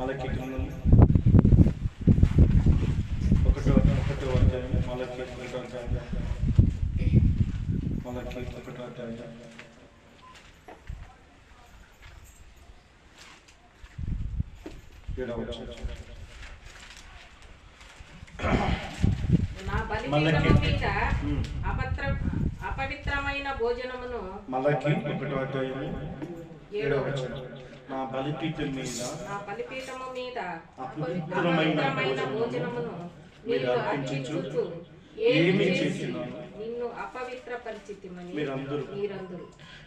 మలకి గ్రంథం 1వ అధ్యాయం మలకి 1వ అధ్యాయం మలకి 1వ అధ్యాయం 7వ వచనం. నా బలిపీఠము మీద అపవిత్రమైన భోజనమును మలకి 1వ అధ్యాయం 7వ వచనం. నా బలిపీఠము మీద అపవిత్రమైన భోజనమును మీరు అర్పించుచు ఏమి చేసినారు నిన్ను అపవిత్రపరిచితిమని మీరందరూ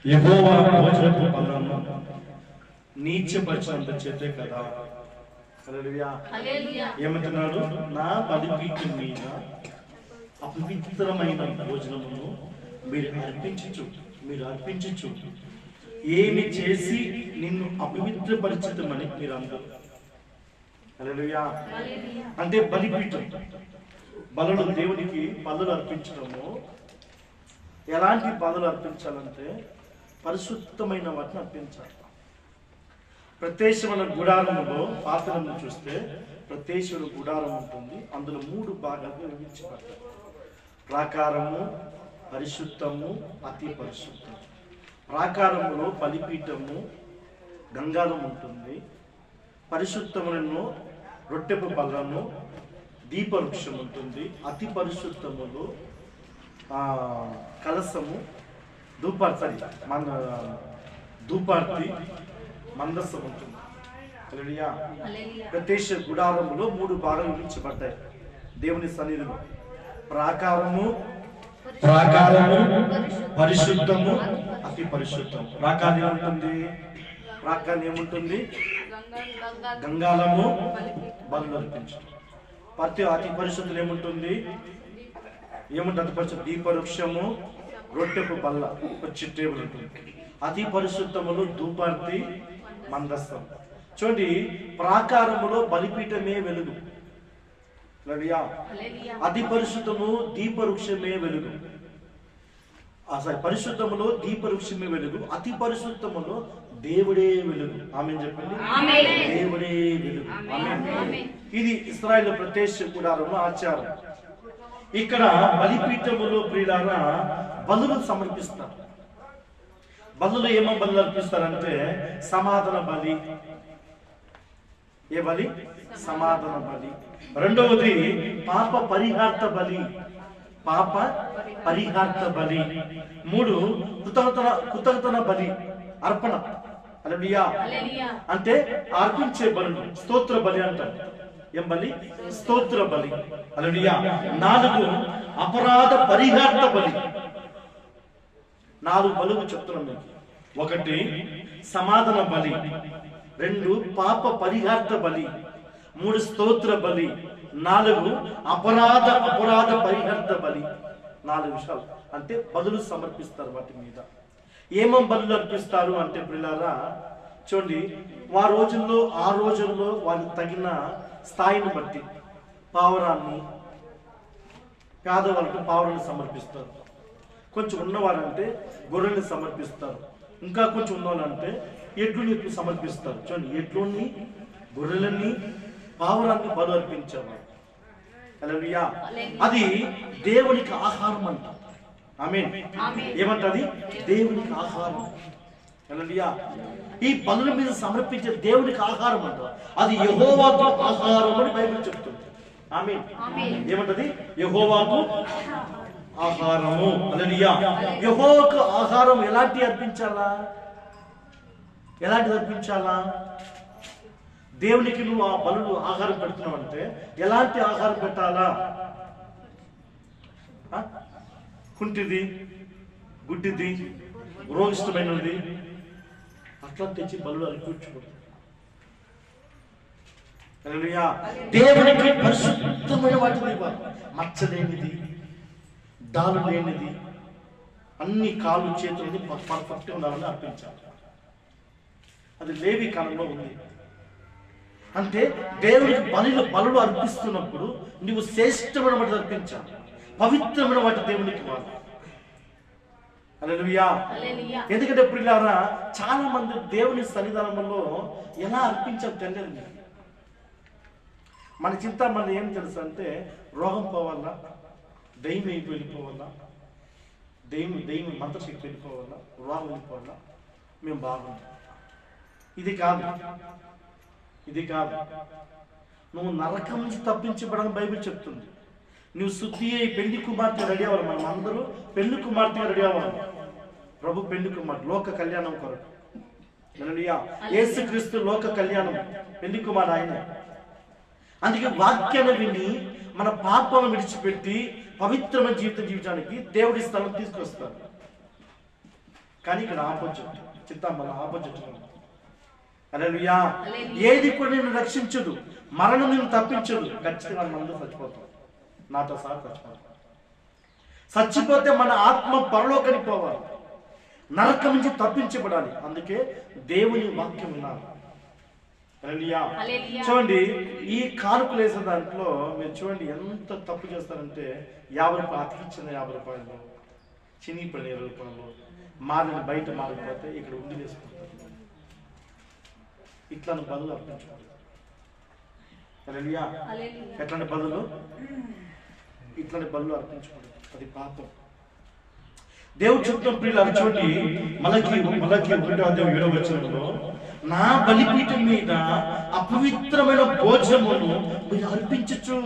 యెహోవా భోజనపు బలను నీచపరిచినంత చేతే కదా. హల్లెలూయా. ఏమంటున్నాడు? నా బలిపీఠం మీద అపవిత్రమైన భోజనమును మీరు అర్పించుచు ఏమి చేసి నిన్ను అపవిత్రపరిచితమని మీరు అందరూ. హల్లెలూయా. అంటే బలిపీఠం, బలులు, దేవునికి బలులు అర్పించడము. ఎలాంటి బలులు అర్పించాలంటే పరిశుద్ధమైన వాటిని అర్పించాలి. ప్రత్యేకమైన గుడారములో పాత్రలను చూస్తే ప్రత్యేకమైన గుడారం ఉంటుంది. అందులో 3 భాగాలుగా విభజించబడతాయి: ప్రాకారము, పరిశుద్ధము, అతి పరిశుద్ధము. ప్రాకారములో బలిపీఠము, గంగారం ఉంటుంది. పరిశుద్ధములను రొట్టెపు బలను, దీపవృక్షం ఉంటుంది. అతి పరిశుద్ధములో కలసము, ధూపార్తి మందస్సం ఉంటుంది. హల్లెలూయా. ప్రత్యేక గుడారములో 3 భాగాలు విభజించబడ్డాయి దేవుని సన్నిధిలో: ప్రాకారము, పరిశుద్ధము, అతి పరిశుద్ధం. ప్రాకారం ఏముంటుంది? ప్రాకారం ఏముంటుంది? గంగాలము, బలులు అర్పించడం. అతి పరిశుద్ధులు ఏముంటుంది? అతి పరిశుద్ధ దీపవృక్షము, రొట్టెపు బల్ల, వచ్చి టేబుల్ ఉంటుంది. అతి పరిశుద్ధములు ధూపార్తి, మందస్సం. చూడండి, ప్రాకారములో బలిపీఠమే వెలుగు. అతి పరిశుద్ధము దీపవృక్షమే వెలుగు. పరిశుద్ధములో దీపవృక్షమే వెలుగు. అతి పరిశుద్ధములో దేవుడే వెలుగు. ఆమేన్ చెప్పండి. దేవుడే వెలుగు. ఆమేన్. ఇది ఇశ్రాయేలు ప్రత్యేక గుడారము ఆచారం. ఇక్కడ బలిపీఠములో ప్రియులారా బలులు సమర్పిస్తారు. బలులు ఏమో బలులు అర్పిస్తారంటే సమాధాన బలి. ఏ బలి? సమాధాన బలి. రెండవది పాప పరిహార్త బలి. పాప పరిహార్త బలి. 3 కృతజ్ఞతన బలి, అర్పణ. హల్లెలూయా. అంటే అర్పించే బలులు. స్తోత్ర బలి అంటారు. ఏం బలి? స్తోత్ర బలి. హల్లెలూయా. 4 అపరాధ పరిహార్త బలి. 4 బలులు చెప్తున్నాం మీకు. 1 సమాధాన బలి, 2 పాప పరిహార్త బలి, 3 స్తోత్ర బలి, 4 అపరాధ పరిహార్త బలి. 4 విషయాలు అంటే బలులు సమర్పిస్తారు. వాటి మీద ఏమేం బలులు అర్పిస్తారు అంటే ప్రియులారా చూడండి, ఆ రోజుల్లో వారికి తగిన స్థాయిని బట్టి పావురాన్ని, పేదవాళ్ళకి పావురాన్ని సమర్పిస్తారు. కొంచెం ఉన్నవారంటే గొర్రెల్ని సమర్పిస్తారు. ఇంకా కొంచెం ఉన్నవాళ్ళంటే ఎడ్లుని సమర్పిస్తారు. చూడండి, ఎడ్లుని, గొర్రెలని, పావురాన్ని బలు అర్పించేవారు. హల్లెలూయా. అది దేవునికి ఆహారం అంట. ఆమేన్. ఏమంటది? దేవునికి ఆహారం. హల్లెలూయా. ఈ బలుల మీద సమర్పించే దేవునికి ఆహారం అంట. అది యెహోవాకు ఆహారం అని బైబిల్ చెప్తుంది. ఆమేన్. ఏమంటది? యెహోవాకు ఆహారము. హల్లెలూయా. యెహోవాకు ఆహారం ఎలాంటిది అర్పించాలా? దేవునికి నువ్వు ఆ బలులు ఆహారం పెడుతున్నావు అంటే ఎలాంటి ఆహారం పెట్టాలా? కుంటిది, గుడ్డిది, రోగిష్టమైనది అట్లా తెచ్చి బలులు అర్పించకూడదు. హల్లెలూయా. దేవునికి పరిశుద్ధమైన వాటిని ఇవ్వాలి. మచ్చలేనిది, దాలు లేనిది, అన్ని కాళ్ళు చేతులని పర్ఫెక్ట్ ఉండాలని అర్పించాలి. అది లేవి కాలంలో ఉంది. అంటే దేవునికి బలులు అర్పిస్తున్నప్పుడు నువ్వు శ్రేష్టమైన వాటిని అర్పించాలి. పవిత్రమైన వాటి దేవునికి ఇవ్వాలి. హల్లెలూయా. ఎందుకంటే ప్రియులారా చాలా మంది దేవుని సన్నిధానంలో ఎలా అర్పించాలి తెలియదు. మన చింతామణి ఏం తెలుసు అంటే రోగం పోవాలా, దయ్యం వెళ్ళిపోవాలా, దయ్యం మంత్రశక్తి వెళ్ళిపోవాలా, రోగం వెళ్ళిపోవాలా, మేము బాగుంటాం. ఇది కాదు. నువ్వు నరకం నుంచి తప్పించబడని బైబిల్ చెప్తుంది. నువ్వు శుద్ధి అయి పెళ్లి కుమార్తె రెడీ అవ్వాలి. మనం అందరూ పెళ్లి కుమార్తె రెడీ అవ్వాలి. ప్రభు పెళ్లి కుమార్తె లోక కళ్యాణం కొరకు. యేసుక్రీస్తు లోక కళ్యాణం, పెళ్లి కుమారుడు ఆయన. అందుకే వాక్యాన్ని విని మన పాపం విడిచిపెట్టి పవిత్రమైన జీవితం జీవించడానికి దేవుడి స్థలం తీసుకొస్తారు. కానీ ఇక్కడ ఆపోజిట్, చింతామణి ఆపోజిట్. హల్లెలూయా. ఏది కూడా నేను రక్షించదు, మరణం నేను తప్పించదు. ఖచ్చితంగా మనం చచ్చిపోతాం, నాతో సహా చచ్చిపోతాం. చచ్చిపోతే మన ఆత్మ పరలోకానికి పోవాలి, నరకం నుంచి తప్పించబడాలి. అందుకే దేవుని వాక్యం వినాలి. హల్లెలూయా. చూడండి, ఈ కానుకలు వేసే దాంట్లో మీరు చూడండి ఎంత తప్పు చేస్తారంటే 50 రూపాయలు అతికిచ్చిన 50 రూపాయలు, చినిగిపోయిన 20 రూపాయలు, మారిన బయట మారిపోతే ఇక్కడ ఉండి వేసుకుంటారు. ఇట్లాంటి బదులు అర్పించుకోండి. హల్లెలూయా. ఎట్లాంటి బదులు? ఇట్లాంటి బదులు అర్పించుకోండి. అది పాపం. దేవుడు చెప్తున్న ప్రియులారా, చూడండి మలకి 1:7 నా బలిపీఠం మీద అపవిత్రమైన భోజనమును మీరు అర్పించచ్చు.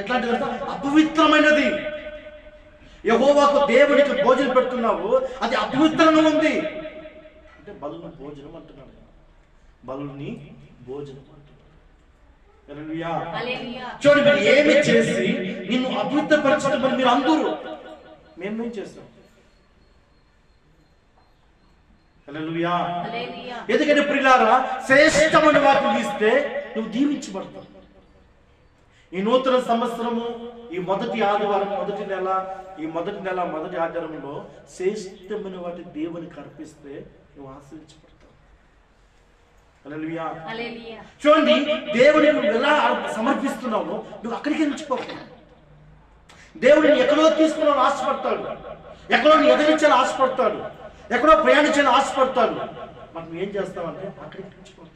ఎట్లాంటిది? అపవిత్రమైనది. యెహోవాకు దేవునికి భోజనం పెడుతున్నావు, అది అపవిత్రంగా ఉంది అంటే బలుని భోజనం అంటున్నాడు. బలుని భోజనం అంటున్నాడు. చూడండి, మీరు ఏమి చేసి నిన్ను అపవిత్రపరచడం మీరు అందరూ మేమేం చేస్తాం? హల్లెలూయా. ఎందుకంటే ప్రియులారా, శ్రేష్టమైన వాటిని ఇస్తే నువ్వు దీవించబడతావు. ఈ నూతన సంవత్సరము, ఈ మొదటి ఆదివారం, మొదటి నెల మొదటి ఆదివారంలో శ్రేష్టమైన వాటి దేవునికి అర్పిస్తే నువ్వు ఆశీర్వదించబడతావు. హల్లెలూయా. చూడండి, దేవుడిని నువ్వు ఎలా సమర్పిస్తున్నావు, నువ్వు అక్కడికి ఎంచుకోకు. దేవుడిని ఎక్కడో తీసుకున్నావు ఆశపడతాడు, ఎక్కడో ఎదిరించాలని ఆశపడతాడు, ఎక్కడో ప్రయాణించాలని ఆశపడతాడు. మరి నువ్వు ఏం చేస్తావంటే అక్కడికి ఎంచుకోతావు.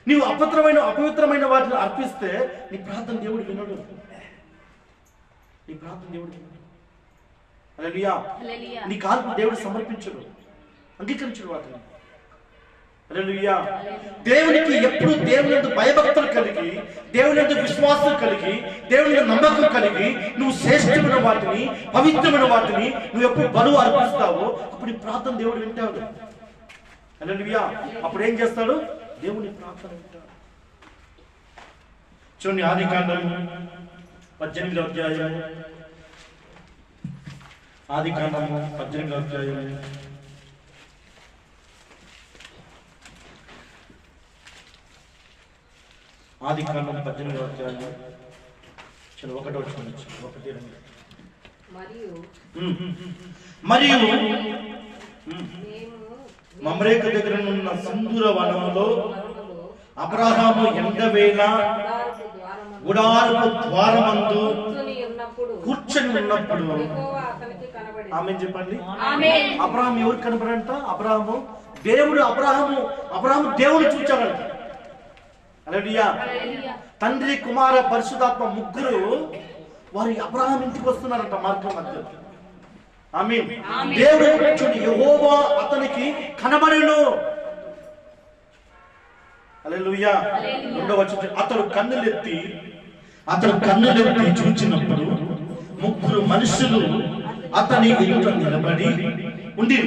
నీవు అపవిత్రమైన వాటిని అర్పిస్తే నీ ప్రార్థన దేవుడు వినడు. హల్లెలూయా. నీ కాల్పు దేవుడు సమర్పించడు, అంగీకరించడు వాటిని. హల్లెలూయా. దేవునికి ఎప్పుడు దేవుని యందు భయభక్తులు కలిగి, దేవుని యందు విశ్వాసం కలిగి, దేవుని యందు నమ్మకం కలిగి నువ్వు శ్రేష్టమైన వాటిని, పవిత్రమైన వాటిని నువ్వు ఎప్పుడు బలువు అర్పిస్తావో అప్పుడు నీ ప్రార్థన దేవుడు వింటాడు. హల్లెలూయా. అప్పుడు ఏం చేస్తాడు? దేవుని ప్రార్థన వింటాడు. చూడండి, ఆదికాండం 18వ అధ్యాయం. ఆదికాండము 18వ అధ్యాయం. ఆదికాండం 18వ అధ్యాయం 1వ వచనం. మరియు మమ్రేక దగ్గర ఉన్న సింధూర వనంలో అబ్రహాము ఎండవేళ గుడారపు ద్వారమందు కూర్చొని ఉన్నప్పుడు ఆమె చెప్పండి. అబ్రహాం ఎవరు కనపడంట? అబ్రహాము దేవుడు చూచాడంట. హల్లెలూయా. తండ్రి, కుమార, పరిశుద్ధాత్మ ముగ్గురు వారి అబ్రహాం ఇంటికి వస్తున్నారంట మార్గం మధ్య. ఆమేన్. దేవుడు చూడండి, యెహోవా అతనికి కనబడెను. హల్లెలూయా. 2వ వచనం, అతడు కన్నులెత్తి చూచినప్పుడు ముగ్గురు మనుషులు అతని ఎదుట నిలబడి ఉండి,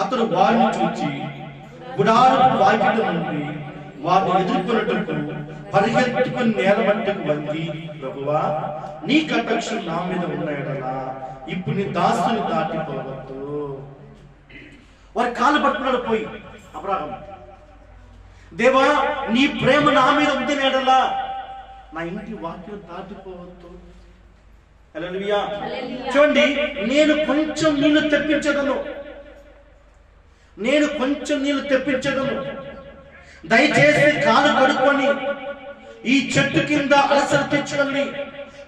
అతడు వారిని చూచి గుడారపు వాకిట నుండి వారిని ఎదుర్కొన్నట్టు పరిగెత్తుకుని నేల మట్టుకు వంగి, ప్రభువా, నీ కటాక్షం నా మీద ఉన్నాయడలా ఇప్పుడు నీ దాసుని దాటిపోవద్దు. వారి కాలు పట్టుకున్నాడు పోయి అబ్రహాం. దేవా, నీ ప్రేమ నా మీద ఉంది నేడలా నా ఇంటి వాక్యం దాటిపోవద్దు. హల్లెలూయా. చూడండి, నేను కొంచెం నీళ్లు తెప్పించగలను, దయచేసి కాలు కడుక్కొని ఈ చెట్టు కింద అలసలు తెచ్చుకొని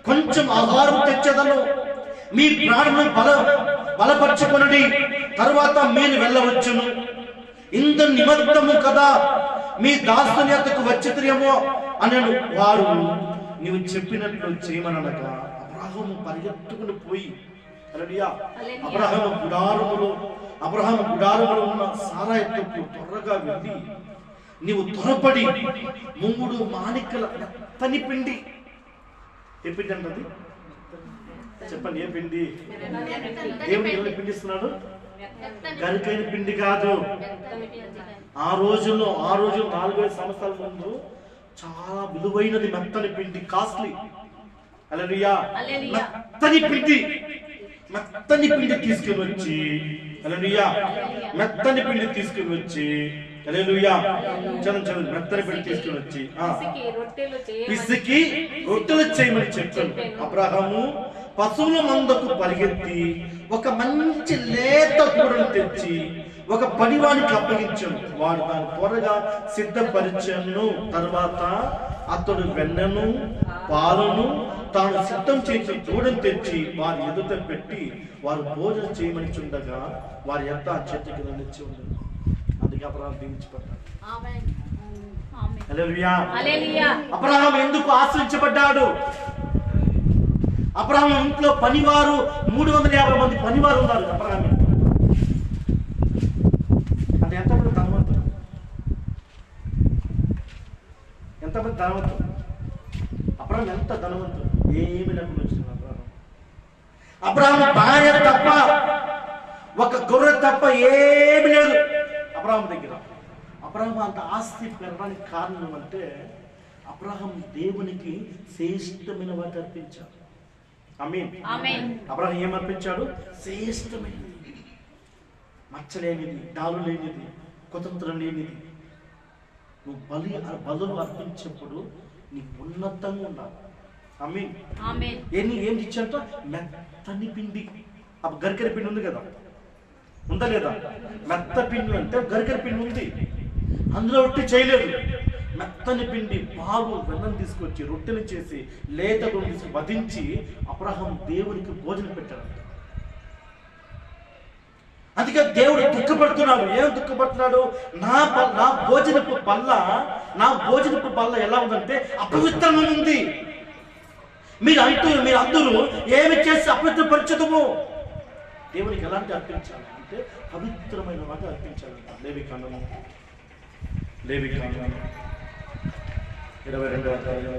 కొంచెం ఆహారం తెచ్చదను, మీ ప్రాణమును బలపరచుకొనుడి, తరువాత మీరు వెళ్ళవచ్చును. ఇందు నిమిత్తము కదా మీ దాసుని యొద్దకు వచ్చితిరేమో అనను. వారు నీవు చెప్పినట్లు చేయమనగా అబ్రహాము పరిగెత్తుకుని పోయి, హల్లెలూయా, అబ్రహాము గుడారములో ఉన్న సారా యొద్దకు త్వరగా వెళ్ళి, నీవు త్వరపడి 3 మాణికల మెత్తని పిండి, ఏ పిండి అంటది చెప్పండి, ఏ పిండి? దేవుడు ఎవరిని పిండిస్తున్నాడు? గరికైన పిండి కాదు. ఆ రోజుల్లో 4,500 సంవత్సరాల ముందు చాలా విలువైనది మెత్తని పిండి, కాస్ట్లీ. హల్లెలూయా, మెత్తని పిండి తీసుకుని వచ్చి, హల్లెలూయా, మెత్తని పిండి తీసుకుని వచ్చి, హల్లెలూయా, చదువు, మెత్తని పిండి తీసుకుని వచ్చి పిసికి రొట్టెలు చేయమని చెప్పాను. అబ్రహాము పశువుల మందకు పరిగెత్తి ఒక మంచి లేత కూరను తెచ్చి ఒక పనివానికి అప్పగించాను. వాడు దాన్ని త్వరగా సిద్ధపరిచాను. తర్వాత అతడు వెన్నను పాలను తాను సిద్ధం చేసి దూడను తెచ్చి వారి ఎదుట పెట్టి వారు భోజనం చేయమని చుండగా వారి ఎంత ఆ చెట్టు కింద నిలిచి ఉండదు. అందుకే అబ్రహాం దీవించబడ్డాడు. హల్లెలూయా. అబ్రహాం ఎందుకు ఆశ్రయించబడ్డాడు? అబ్రహాం ఇంట్లో పనివారు 350 మంది పనివారు ఉన్నారు. అబ్రహాం అంటే ఎంతమంది ధనవంతులు? ఎంతమంది ధనవంతులు? అబ్రహాం ఎంత ధనవంతులు? ఏమి లేకుండా వచ్చింది అబ్రహాం భార్య తప్ప, ఒక గొర్రె తప్ప ఏమి లేదు అబ్రహాం దగ్గర. అబ్రహాం అంత ఆస్తి పెరగడానికి కారణం అంటే అబ్రహాం దేవునికి శ్రేష్టమైన వాటి అర్పించాడు. ఆమేన్. అబ్రహాం ఏమర్పించాడు? శ్రేష్టమైనది, మచ్చలేనిది, డాలు లేనిది, కుతంత్రం లేనిది. నువ్వు బలులు అర్పించినప్పుడు నీకు ఉన్నతంగా ఉండాలి. ఆమేన్. ఏం ఇచ్చంట? మెత్తని పిండి. గరికెర పిండి ఉంది కదా, ఉందా లేదా? మెత్త పిండి అంటే గరికెర పిండి ఉంది, అందులో రొట్టె చేయలేదు. మెత్తని పిండి, పాలు, వెన్నం తీసుకొచ్చి రొట్టెలు చేసి లేత తీసుకు వధించి అబ్రహాం దేవునికి భోజనం పెట్టాడు. అందుకే దేవుడు దుఃఖపడుతున్నాడు. ఏం దుఃఖపడుతున్నాడు? నా భోజనపు బల్ల ఎలా ఉందంటే అపవిత్రంగా ఉంది. మీరు అందరూ ఏమి చేసి అపవిత్రపరచదము. దేవునికి ఎలాంటి అర్పించాలి అంటే పవిత్రమైన వాటి అర్పించాలి. లేవికాండము 22వ అధ్యాయం.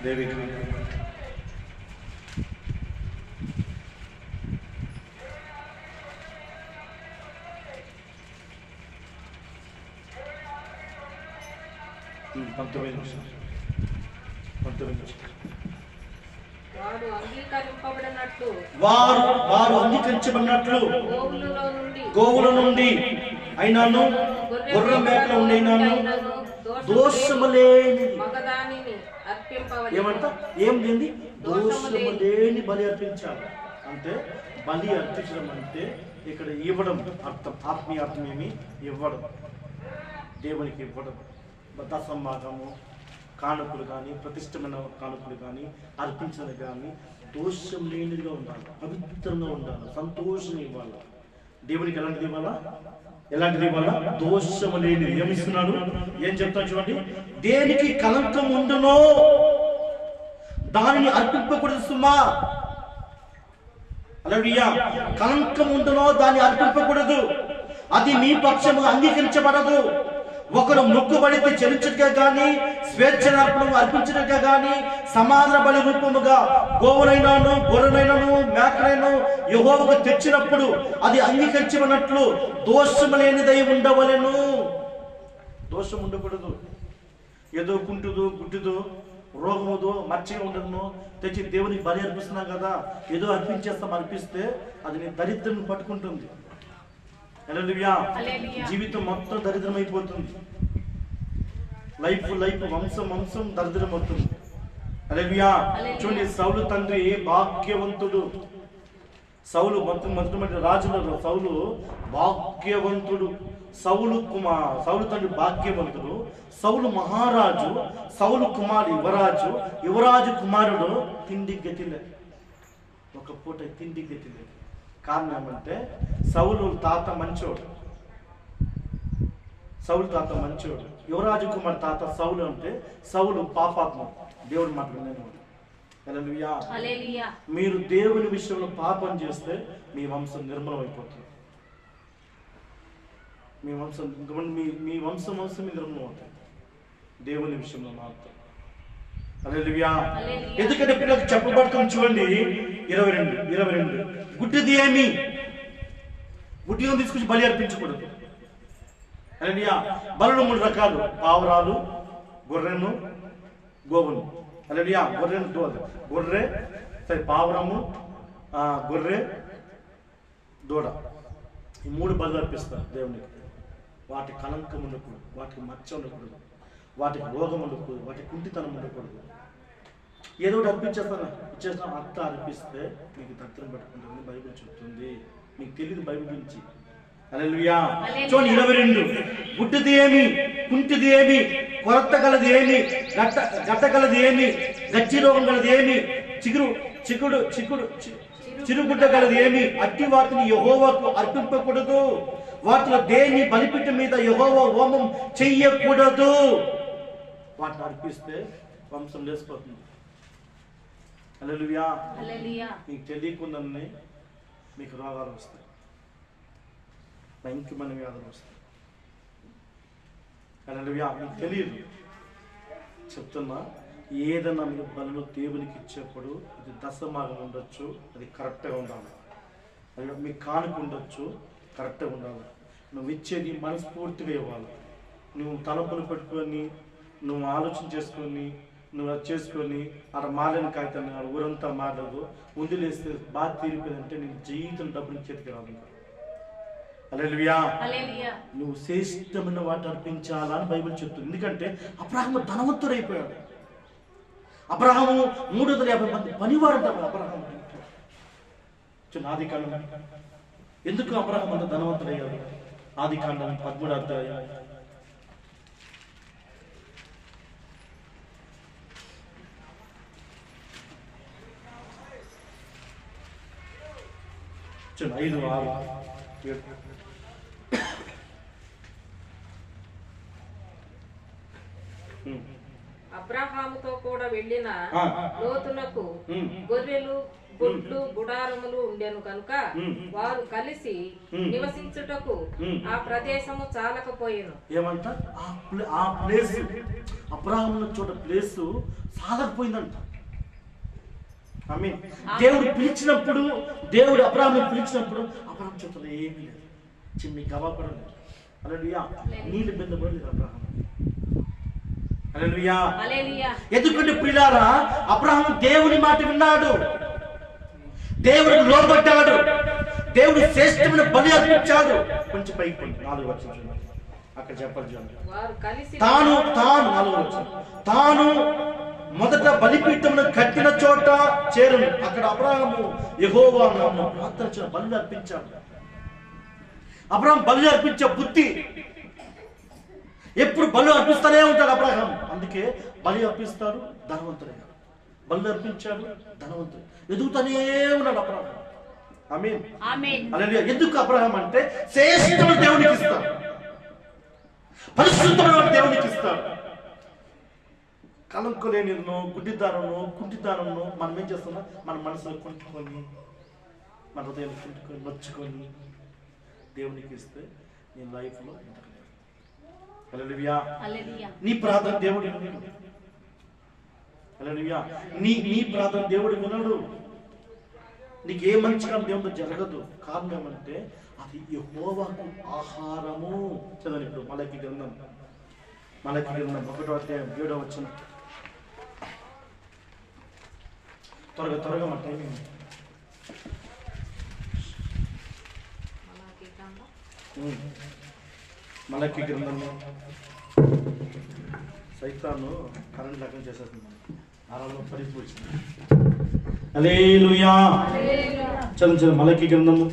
లేవికాండము 19. వారు అంగీకరించబడినట్లు గోవుల నుండి అయినాను గొర్రె మేకల నుండి అయినాను దోషము లేని, ఏమంట? ఏం లేని? దోషము లేని బలి అర్పించాలి. అంటే బలి అర్పించడం అంటే ఇక్కడ ఇవ్వడం అర్థం. ఆత్మీయార్థం ఏమి? ఇవ్వడం, దేవునికి ఇవ్వడం. దశంభాగము, కానుకలు కానీ, ప్రతిష్టమైన కానుకలు కానీ అర్పించడం కానీ దోషం లేనిదిగా ఉండాలి, పవిత్రంగా ఉండాలి, సంతోషం ఇవ్వాలి. దేవునికి ఎలాంటిది ఇవ్వాలా? ఎలాంటిది ఇవ్వాలా? దోషం లేనిది. ఏమిస్తున్నాడు? ఏం చెప్తాను చూడండి. దేనికి కలంకం ఉండునో దానిని అర్పింపకూడదు సుమా. హల్లెలూయా. కలంకం ఉండునో దాన్ని అర్పింపకూడదు, అది మీ పక్షము అంగీకరించబడదు. ఒకరు మొక్కుబడితే చెల్లించగా గాని, స్వేచ్ఛార్పణము అర్పించగా గాని, సమాధాన బలి రూపముగా గోవునైనాను గొర్రెనైనాను మేకనైనాను యెహోవాకు తెచ్చినప్పుడు అది అంగీకరించబడినట్లు దోషము లేనిదై ఉండవలెను. దోషం ఉండకూడదు. ఏదో కుంటుదో గుడ్డుదో రోగముదో మచ్చగా ఉండదునో తెచ్చి దేవునికి బలి అర్పిస్తున్నాం కదా, ఏదో అర్పించేస్తాం, అర్పిస్తే అది నీ దరిద్రం పట్టుకుంటుంది. హల్లెలూయా. జీవితం మొత్తం దరిద్రం అయిపోతుంది. లైఫ్ వంశం దరిద్రం అవుతుంది. హల్లెలూయా. చూడండి, సౌలు తండ్రి భాగ్యవంతుడు. సౌలు మొట్టమొదటి రాజులలో సౌలు భాగ్యవంతుడు. సౌలు తండ్రి భాగ్యవంతుడు. సౌలు మహారాజు. సౌలు కుమారుడు యువరాజు కుమారుడు. తిండి గతిలే, ఒక పూట తిండి గతిలే. కారణం ఏమంటే సౌలు తాత మంచోడు. సౌలు తాత మంచోడు. యువరాజు కుమార్ తాత సౌలు అంటే సౌలు పాపాత్మ, దేవుడు మాట వినేవాడు. హల్లెలూయా. మీరు దేవుని విషయంలో పాపం చేస్తే మీ వంశం నిర్మలం అయిపోతుంది. మీ వంశం నిర్మలం అవుతుంది దేవుని విషయంలో మాత్రం. హల్లెలూయా. ఎందుకంటే పిల్లలకు చెప్పబడుతుంది చూడండి 22. గుడ్డిది ఏమి? గుడ్డిని తీసుకొచ్చి బలి అర్పించకూడదు. హల్లెలూయా. బలులు 3 రకాలు: పావురాలు, గొర్రెను, గోవును. హల్లెలూయా. గొర్రె పావురము, గొర్రె, దూడ, ఈ 3 బలు అర్పిస్తారు దేవునికి. వాటి కలంకం ఉండకూడదు, వాటికి మచ్చ ఉండకూడదు, వాటికి రోగం ఉండకూడదు, వాటికి కుంటితనం ఉండకూడదు. ఏదో ఒకటి అర్పించేస్తాను, ఇచ్చేసిన అట్లా అర్పిస్తే మీకు దత్తరం పెట్టుకుంటుంది బైబిల్ చెప్తుంది. మీకు తెలియదు బైబిల్ గురించి. హల్లెలూయా. చూడండి 22. గుడ్డిది ఏమి? కుంటిది ఏమి? కొరత గలది ఏమి? గడ్డ గలది ఏమి? గచ్చి రోగం గలది ఏమి? చిరుగుడ్డ గలది ఏమి? అట్టి వాటిని యెహోవాకు అర్పింపకూడదు. వాటిలో దేని బలిపీఠం మీద యెహోవా హోమం చెయ్యకూడదు. వాటిని అర్పిస్తే వంశం లేసిపోతుంది. హల్లెలూయా. మీకు తెలియకుండానే మీకు రోగాలు వస్తాయి, భయంకరమైన వ్యాధులు వస్తాయి. హల్లెలూయా. మీకు తెలియదు చెప్తున్నా. ఏదన్నా మీరు బలులు దేవునికి ఇచ్చేప్పుడు అది దశమాగం ఉండొచ్చు, అది కరెక్ట్గా ఉండాలి. అది మీకు కానుక ఉండొచ్చు, కరెక్ట్గా ఉండాలి. నువ్వు ఇచ్చేది మనస్ఫూర్తిగా ఇవ్వాలి. నువ్వు తలంపులు పెట్టుకొని, నువ్వు ఆలోచన చేసుకొని, నువ్వు అది చేసుకొని అక్కడ మాలేని కాగితాన్ని ఊరంతా మారలేదు ఉందిలేస్తే బాగా తీరిపోయిందంటే నేను జీవితం డబ్బులు చేతికి రాదు. హల్లెలూయా. నువ్వు శ్రేష్టమైన వాటి అర్పించాలని బైబిల్ చెప్తుంది. ఎందుకంటే అబ్రహాము ధనవంతుడైపోయాడు. అబ్రహాము 350 మంది పనివాడంట. అబ్రహాము ఆదికాండం. ఎందుకు అబ్రహాము అంత ధనవంతుడయ్యాడు? ఆదికాండం 13వ అధ్యాయం. చూడండి 5, 6, 7. అబ్రహాముతో కూడా వెళ్ళిన లోతునకు గొర్రెలు, గొడ్లు, గుడారములు ఉండెను కనుక వారు కలిసి నివసించుటకు ఆ ప్రదేశము చాలకపోయేను. ఏమంట? ఆ ప్లేస్ అబ్రహాము చోట ప్లేస్ సాగకపోయిందంట. దేవుడు పిలిచినప్పుడు, దేవుడు అబ్రహామును పిలిచినప్పుడు అబ్రహాము చోట ఏమీ లేదు, చిన్ని గవా కూడా లేదు. హల్లెలూయా. నీళ్ళు బిందె కూడా లేదు అబ్రహాము. హల్లెలూయా. ఎందుకంటే ప్రియులారా, అబ్రహాము దేవుని మాట విన్నాడు, దేవుడికి లోబడ్డాడు, దేవుడు శ్రేష్టమైన బలి అర్పించాడు. కొంచెం పైకి పోయి 4 వచనం అక్కడ చెప్పాలి. తాను మొదట బలిపీఠమును కట్టిన చోట చేరును. అక్కడ అబ్రహాము యెహోవా నామమున ప్రార్థన బలి అర్పించాడు. అబ్రహాము బలి అర్పించే బుద్ధి ఎప్పుడు బలి అర్పిస్తూనే ఉంటాడు అబ్రహాము. అందుకే బలి అర్పిస్తాడు, ధనవంతుడయ్యాడు. బలి అర్పించాడు, ధనవంతుడు ఎదుగుతూనే ఉన్నాడు అబ్రహాము. ఆమేన్. హల్లెలూయా. ఎందుకు అబ్రహాం అంటే శ్రేష్టమైన దేవునికి ఇస్తాడు, పరిశుద్ధమైన దేవునికి ఇస్తాడు. కలంకు లేని గుడ్డిదారును, కుంటిదారును మనం ఏం చేస్తున్నాం? మన మనసులో కుంటుకొని, మన హృదయం కుంటుకొని, నొచ్చుకొని దేవునికి ఇస్తే నీ లైఫ్లో ఇంతకలేదు. హల్లెలూయా. నీ ప్రార్థన దేవుడు వినడు. హల్లెలూయా. నీ ప్రార్థన దేవుడు వినడు. నీకు ఏ మంచిగా దేవుడు జరగదు. కారణం ఏమంటే అది యెహోవాకు ఆహారము. చదవండి ఇప్పుడు మలకి గ్రంథం 1వ అధ్యాయం 7వ వచనం. త్వరగా మా టైమింగ్. మలకి గ్రంథంలో సైతాను కరెంట్ లగ్నం చేసేస్తుంది. ఆరాధన పరిపూర్చింది. హల్లెలూయా. చదువు మలకి గ్రంథము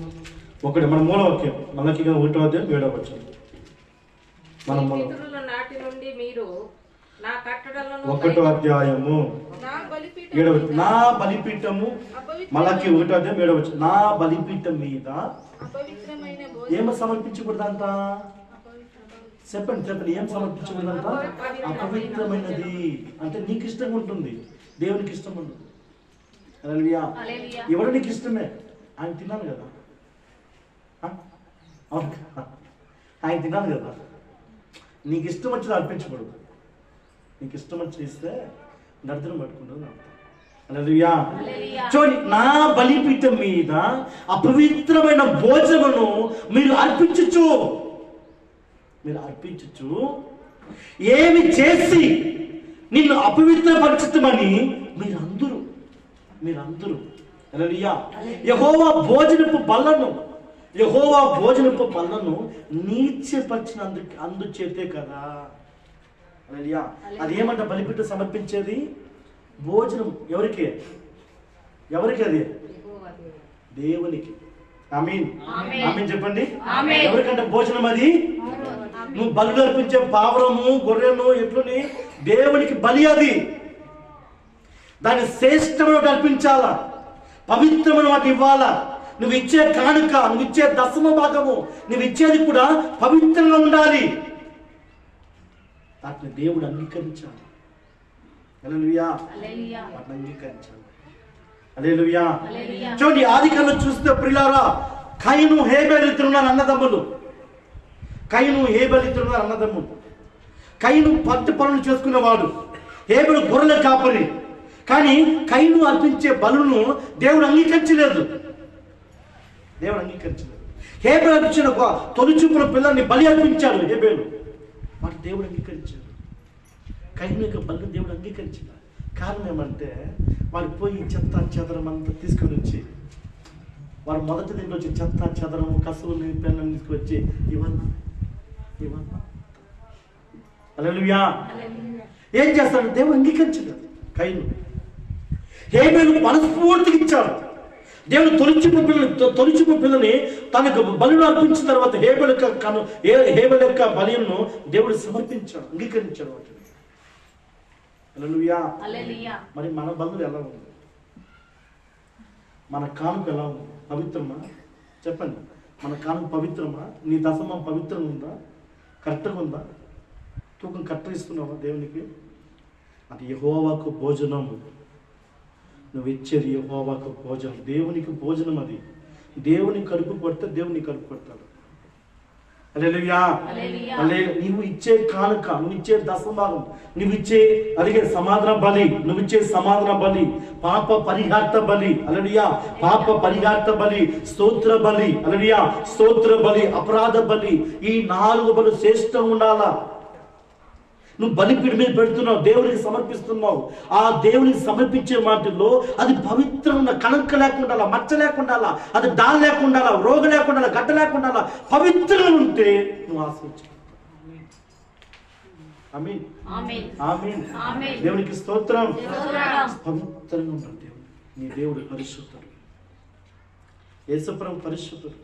1 మన మూలవాక్యం. మలకి గ్రంథం 1వ అధ్యాయం 7వ వచనం. పితరుల నాటి నుండి మీరు నా కట్టడలను 1వ అధ్యాయము 7వ నా బలిపీఠము మలకి 1వ అధ్యాయం 7వ వచనం. నా బలిపీఠం మీద ఏమ సమర్పించకూడదంట? చెప్పండి ఏం సమర్పించకూడదంట? అపవిత్రమైనది. అంటే నీకు ఇష్టంగా ఉంటుంది, దేవునికి ఇష్టం ఉండదు. హల్లెలూయా. ఎవరు నీకు ఇష్టమే, ఆయన తిన్నాను కదా, అవును ఆయన తిన్నాను కదా. నీకు ఇష్టం వచ్చిన అర్పించకూడదు. నీకు ఇష్టం వచ్చి ఇస్తే దరిద్రం పట్టుకుంటుంది. హల్లెలూయా. చూడండి, నా బలిపీఠం మీద అపవిత్రమైన భోజనమును మీరు అర్పించచ్చు. ఏమి చేసి నిన్ను అపవిత్రపరచుతామని మీరందరూ హల్లెలూయా యెహోవా భోజనపు బల్లను నీచపరిచినందుకు అందుచేతే కదా. హల్లెలూయా. అదేమంట? బలిపీఠం సమర్పించేది భోజనం ఎవరికి? అది దేవునికి. ఆమేన్ ఆమేన్ చెప్పండి. ఎవరికంటే భోజనం అది? నువ్వు బలి అర్పించే పావురము, గొర్రెను, ఎట్లుని దేవునికి బలి. అది దాన్ని శ్రేష్టమైన అర్పించాలా, పవిత్రమైన వాటి ఇవ్వాలా. నువ్వు ఇచ్చే కానుక, నువ్వు ఇచ్చే దశమ భాగము, నువ్వు ఇచ్చేది కూడా పవిత్రంగా ఉండాలి. వాటిని దేవుడు అంగీకరించాలి. హల్లెలూయా. వాటిని అంగీకరించాలి. హల్లెలూయా. చూడండి, ఆదికాండం చూస్తే ప్రియులారా, కయీను హేబెలు ఇద్దరున్నారు అన్నదమ్ములు. కయీను పత్తి పనులు చేసుకునేవాడు, హేబెలు గొర్రెల కాపరి. కానీ కయీను అర్పించే బలును దేవుడు అంగీకరించలేదు. హేబెలు అర్పించిన తొలిచూపుల పిల్లల్ని బలి అర్పించాడు హేబెలు, వాటి దేవుడు అంగీకరించాడు. కయీను యొక్క బలిని దేవుడు అంగీకరించాడు. కారణం ఏమంటే, వాడు పోయి చెత్త చెదరం అంతా తీసుకొని వచ్చి, వాడు మొదటి దీంట్లో వచ్చి చెత్త చెదరము కసువుని పెన్నుని తీసుకొచ్చి ఇవన్నీ. హల్లెలూయా. ఏం చేస్తాడు? దేవుడు అంగీకరించాడు. కయీను హేబెలు మనస్ఫూర్తిగా ఇచ్చాడు. దేవుడు తొలిచూపు పిల్లని తనకు బలిని అర్పించిన తర్వాత హేబెలు యొక్క బలిను దేవుడు సమర్పించాడు, అంగీకరించాడు వాటిని. హల్లెలూయా. మరి మన బంధువులు ఎలా ఉంది? మన కానుక ఎలా ఉంది? పవిత్రమా? చెప్పండి, మన కానుక పవిత్రమా? నీ దశమం పవిత్రంగా ఉందా? కరెక్ట్గా ఉందా? తూకం కరెక్ట్గా ఇస్తున్నావా దేవునికి? అది యెహోవాకు భోజనం. నువ్వు ఇచ్చేది యెహోవాకు భోజనం, దేవునికి భోజనం. అది దేవుని కడుపు కొడితే దేవుని కడుపు కొడతాడు. హల్లెలూయా. నువ్వు ఇచ్చే కానుక, నువ్వు ఇచ్చే దశభాగం, నువ్వు ఇచ్చే అడిగే సమాధాన బలి, పాప పరిహార్త బలి. హల్లెలూయా. పాప పరిహార్త బలి, స్తోత్ర బలి. హల్లెలూయా. స్తోత్ర బలి, అపరాధ బలి. ఈ 4 బలు శ్రేష్టంగా ఉండాలా. నువ్వు బలిపీఠం మీద పెడుతున్నావు, దేవునికి సమర్పిస్తున్నావు. ఆ దేవునికి సమర్పించే మాటల్లో అది పవిత్రంగా, కణంక లేకుండా, మచ్చ లేకుండా, అది డాల్ లేకుండా, రోగం లేకుండా, గడ్డ లేకుండా పవిత్రంగా ఉంటే నువ్వు ఆశించు. ఆమేన్ ఆమేన్. దేవునికి స్తోత్రం. పవిత్రంగా ఉంటాడు దేవుడు. నీ దేవుడు పరిశుద్ధుడు. యేసుప్రభు పరిశుద్ధుడు.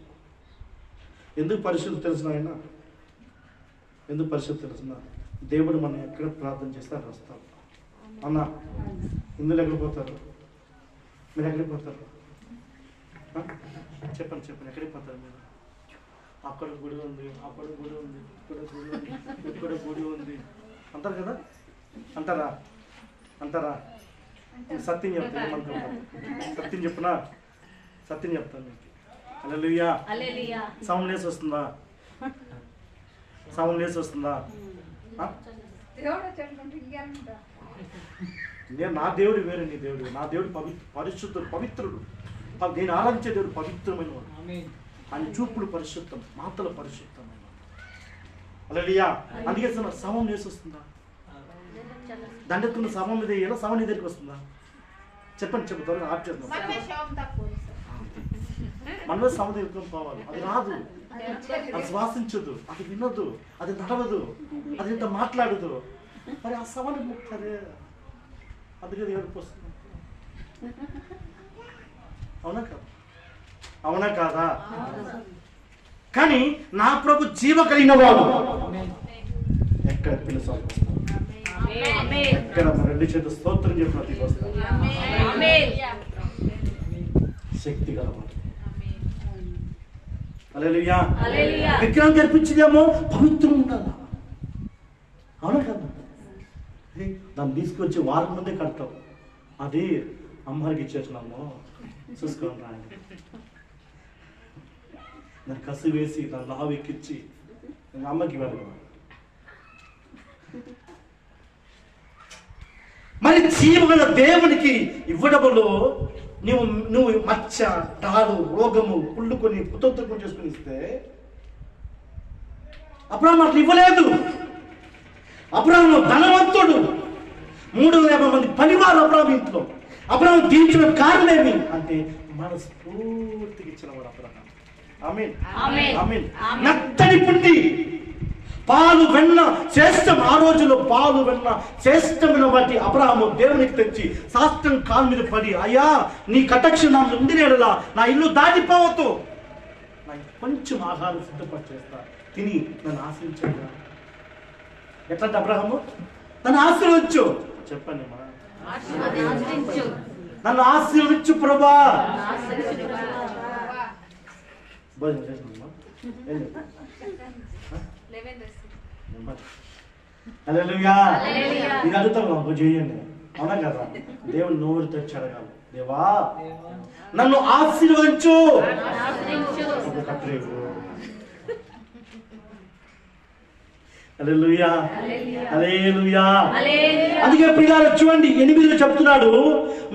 ఎందుకు పరిశుద్ధుడు తెలిసిన ఆయన? ఎందుకు పరిశుద్ధుడు తెలిసిన? దేవుడు మనం ఎక్కడ ప్రార్థన చేస్తే అది వస్తాం. అన్న ఇందులో ఎక్కడ పోతారు? మీరు ఎక్కడికి పోతారు? చెప్పండి ఎక్కడికి పోతారు మీరు? అక్కడ గుడి ఉంది, అక్కడ గుడి ఉంది, ఇక్కడ గుడి ఉంది అంటారు కదా. అంటారా? సత్యం చెప్తాను, సత్యం చెప్తాను మీకు. హల్లెలూయా. సౌండ్ లేసి వస్తుందా? నా దేవుడు వేరే, నీ దేవుడు. నా దేవుడు పరిశుద్ధుడు, పవిత్రుడు. నేను ఆరాధించే దేవుడు పవిత్రమైన వాడు. ఆయన చూపుడు పరిశుద్ధం, మాటలు పరిశుద్ధమైన. హల్లెలూయా. అందుకే శవం లేసి వస్తుందా? దండెత్తున్న శవం మీద ఎలా శవం నీ దగ్గరికి వస్తుందా? చెప్పండి త్వరగా ఆఫ్ చేద్దాం. మనమే శవం దగ్గరికి పోవాలి. అది రాదు, అది శ్వాసించదు, అది వినదు, అది నడవదు, అది ఇంత మాట్లాడదు. మరి ఆ శవాన్ని ముక్తారే, అందుకే ఏడుపు వస్తుంది. అవునా కాదా? కానీ నా ప్రభు జీవ కలిగిన వాడు ఎక్కడ పిలుస్తాడు? ఇక్కడ మన రెండు చేత స్తోత్రం చెప్పిన ప్రతికొస్తాం. శక్తి గలవాడు. హల్లెలూయా. విగ్రహం కనిపించిందేమో పవిత్రం ఉండాలి. అవునా కదా? దాన్ని తీసుకొచ్చి వారం ముందే కడతాం. అది అమ్మవారికి ఇచ్చేసినాము, చూసుకోండి రాండి. దాన్ని కసి వేసి దాన్ని లావు ఎక్కించి అమ్మకి వెళ్ళడం. మరి జీవగల దేవునికి ఇవ్వడంలో నువ్వు మచ్చ, తాడు, రోగము, కుళ్ళుకొని పుత్రం చేసుకుని ఇస్తే అబ్రాహాము అట్లా ఇవ్వలేదు. అబ్రాహాము ధనవంతుడు, 350 మంది పనివారు అబ్రాహాము ఇంట్లో. అబ్రాహాము దీవించిన కారణం ఏమి అంటే మనస్ఫూర్తిగా ఇచ్చినవాడు అబ్రాహాము. ఆమేన్, ఆమేన్. మెత్తని పిండి, పాలు వెన్న శ్రేష్టం. ఆ రోజుల్లో పాలు వెన్న శ్రేష్టమైన వాటి అబ్రాహాము దేవునికి తెచ్చి శాస్త్రం కాలు మీద పడి, అయ్యా నీ కటాక్షం నా మీద ఉంది, నేడలా నా ఇల్లు దాటిపోవద్దు, నాకు కొంచెం ఆహారం సిద్ధపడి చేస్తా, తిని నన్ను ఆశ్రయించగా. ఎట్లంటే అబ్రాహాము నన్ను ఆశీర్వదించు, చెప్పండి మా నన్ను ఆశీర్వదించు ప్రభా. భోజనం చేసినమ్మా, ఏం చెప్పండి. హల్లెలూయా. ఇది అడుగుతాం మాకు చేయండి, అవునా కదా? దేవుడు నోరు తెచ్చి అడగాలి, దేవా నన్ను ఆశీర్వదించు. హల్లెలూయా, హల్లెలూయా. అందుకే పిల్లలు చూడండి 8 చెప్తున్నాడు,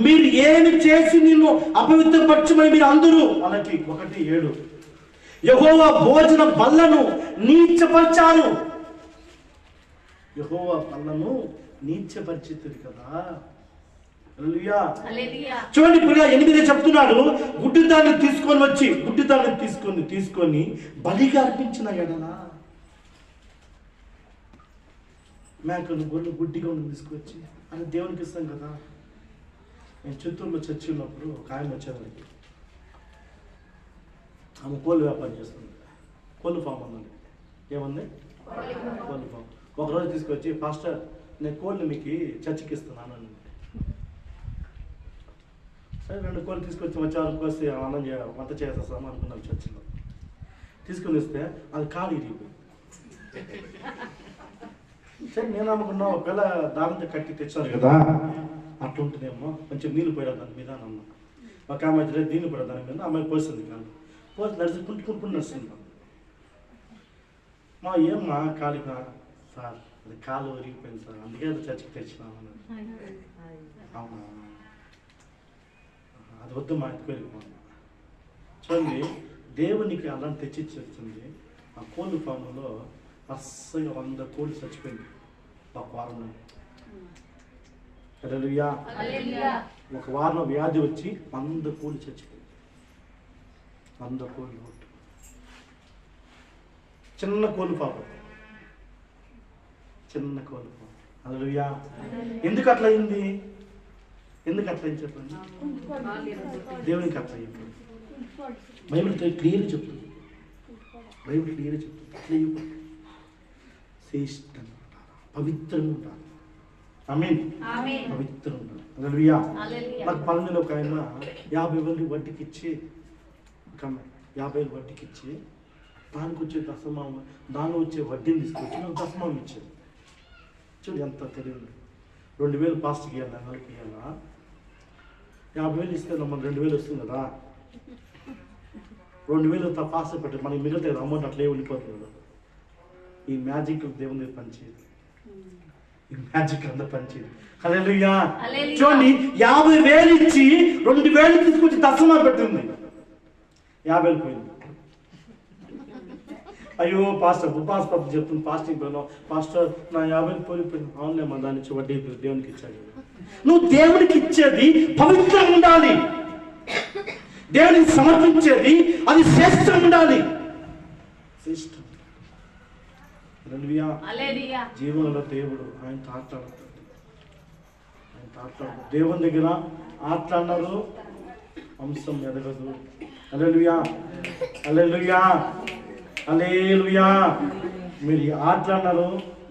మీరు ఏమి చేసి నిన్ను అపవిత్రపరచమని మీరు అందరూ. వాళ్ళకి 1:7 యెహోవా భోజన బల్లను నీచపరిచాను. యెహోవా బల్లను నీచపరిచితుడు కదా. హల్లెలూయా. చూడండి ఇప్పుడు 8 చెప్తున్నాడు, గుడ్డిదాన్ని తీసుకొని వచ్చి, గుడ్డిదాన్ని తీసుకొని బలిగా అర్పించిన ఎడల, మేకను గొర్రెలు గుడ్డిగా ఉన్నది తీసుకొచ్చి అని దేవునికి ఇస్తాం కదా. నేను చిత్తూరులో చర్చి ఉన్నప్పుడు ఒక ఆయన వచ్చేవాడికి, ఆమె కోళ్ళు వ్యాపారం చేస్తుంది, కోళ్ళు ఫామ్ అన్నది. ఏమంది? కోళ్ళు ఫామ్. ఒకరోజు తీసుకొచ్చి, పాస్టర్ నేను కోళ్ళు మీకు చర్చికి ఇస్తున్నాను అని. సరే 2 కోళ్ళు తీసుకొచ్చి వచ్చి కోసి అన్నం వంట చేసేస్తాము అనుకున్నాను చర్చిలో. తీసుకొని వస్తే అది కాలు ఇరిగిపోయింది. సరే నేను అనుకున్నా ఒకవేళ దారంతో కట్టి తెచ్చారు కదా, అట్లా ఉంటుందేమో, కొంచెం నీళ్ళు పోయారు దాని మీద అని అన్నా. ఒక ఆమె అయితే నీళ్ళు పోయారు దాని మీద, అమ్మాయి పోస్తుంది కాదు, పోసి నడుచుకుంటూ నడుస్తుంది. మా ఏమ్మా కాలు సార్ అది కాలు ఒరిగిపోయింది సార్, అందుకే అది చర్చికి తెచ్చినామని. అవునా, అది వద్దు మా ఇంటికి వెళ్ళిపోయింది. చూడండి దేవునికి అలా తెచ్చిచ్చేస్తుంది. ఆ కోళ్ళు ఫామ్లో అస్సలు 100 కోళ్ళు చచ్చిపోయింది ఒక వారంలో. హల్లెలూయా. ఒక వారంలో వ్యాధి వచ్చి 100 కోళ్ళు చచ్చిపోయింది. 100 కోళ్ళు. చిన్న కోళ్ళు పాపం, చిన్న కోళ్ళు పాపం. హల్లెలూయా. ఎందుకు అట్లా అయింది? చెప్పండి. దేవునికి అట్లా అయింది. బైబిల్ క్లియర్ చెప్తుంది. అట్లా శ్రేష్టంగా ఉండాలి, పవిత్రంగా ఉండాలి. ఆమేన్, పవిత్రంగా ఉండాలి. హల్లెలూయా. మరి పల్లెలో ఒక ఆయన 50,000 వడ్డీకి ఇచ్చి, 50,000 వడ్డీకి ఇచ్చి దానికి వచ్చే దశమానం, దానిలో వచ్చే వడ్డీని తీసుకొచ్చి నాకు దశమానం ఇచ్చాడు. చూడు ఎంత తెలియదు. 2,000 పాస్ట్కి ఇవ్వాలి, నెలకి ఇవ్వాలా? 50,000 ఇస్తే మనం 2,000 వస్తుంది కదా. 2,000 పాస్ పెట్టారు, మనకి మిగతా అమౌంట్ అట్లే వెళ్ళిపోతుంది కదా. ఈ మ్యాజిక్ దేవుని పనిచేయదు, ఈ మ్యాజిక్ అంతా పనిచేయదు. హల్లెలూయా. చూడండి 50,000 ఇచ్చి 2,000 తీసుకొచ్చి దశమా పెట్టింది. 50,000 పోయింది. అయ్యో పాస్టర్ ఉపాస్ పప్పు చెప్తుంది, ఫాస్టింగ్ పోయినావు పాస్టర్, నా 50,000 పోయిపోయింది. అవునులే, మన దాని నుంచి వడ్డీ దేవునికి ఇచ్చాడు. నువ్వు దేవునికి ఇచ్చేది పవిత్రంగా ఉండాలి, దేవునికి సమర్పించేది అది శ్రేష్టం ఉండాలి. శ్రేష్టం. జీవనంలో దేవుడు ఆయనతో ఆటలాడుతాడు. దేవుని దగ్గర ఆటలాడినారు, వంశం ఎదగదు. హల్లెలూయా, హల్లెలూయా, హల్లెలూయా. మీరు ఆటలాడినారు,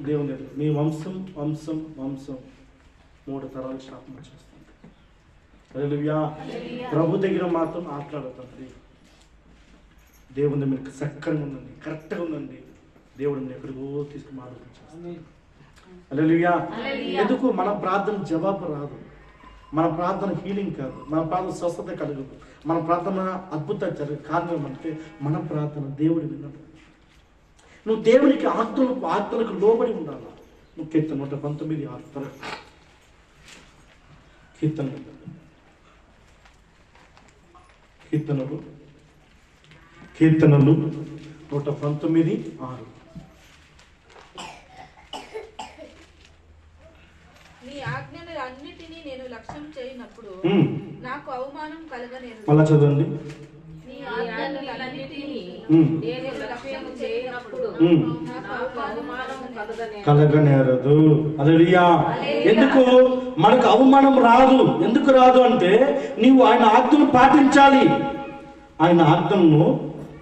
దేవుని మీ వంశం వంశం వంశం 3 తరాలు శాపం వచ్చేస్తుంది. హల్లెలూయా. ప్రభు దగ్గర మాత్రం మాట్లాడుతుంది. దేవుని మీకు చక్కగా ఉందండి, కరెక్ట్గా ఉందండి. దేవుడు మీరు ఎక్కడికో తీసుకుని ఆలోచించేస్తాను. హల్లెలూయా. ఎందుకు మన ప్రార్థన జవాబు రాదు, మన ప్రార్థన హీలింగ్ కాదు, మన ప్రార్థన స్వస్థత కలగదు, మన ప్రార్థన అద్భుతం జరగదు. కారణం అంటే మన ప్రార్థన దేవుడు విన్నాడు. నువ్వు దేవునికి ఆత్మలకు లోబడి ఉండాలి. నువ్వు కీర్తన 119 కీర్తనలు 119:6. నీ ఆజ్ఞలు అన్నిటినీ నేను లక్ష్యం చేయనప్పుడు నాకు అవమానం కలగనేదు. మళ్ళా చదవండి. నీ ఆజ్ఞలన్నిటినీ నేను లక్ష్యం చేయనప్పుడు నాకు అవమానం కలగనేరదు. హల్లెలూయా. ఎందుకు మనకు అవమానం రాదు? ఎందుకు రాదు అంటే నీవు ఆయన ఆజ్ఞను పాటించాలి, ఆయన ఆజ్ఞను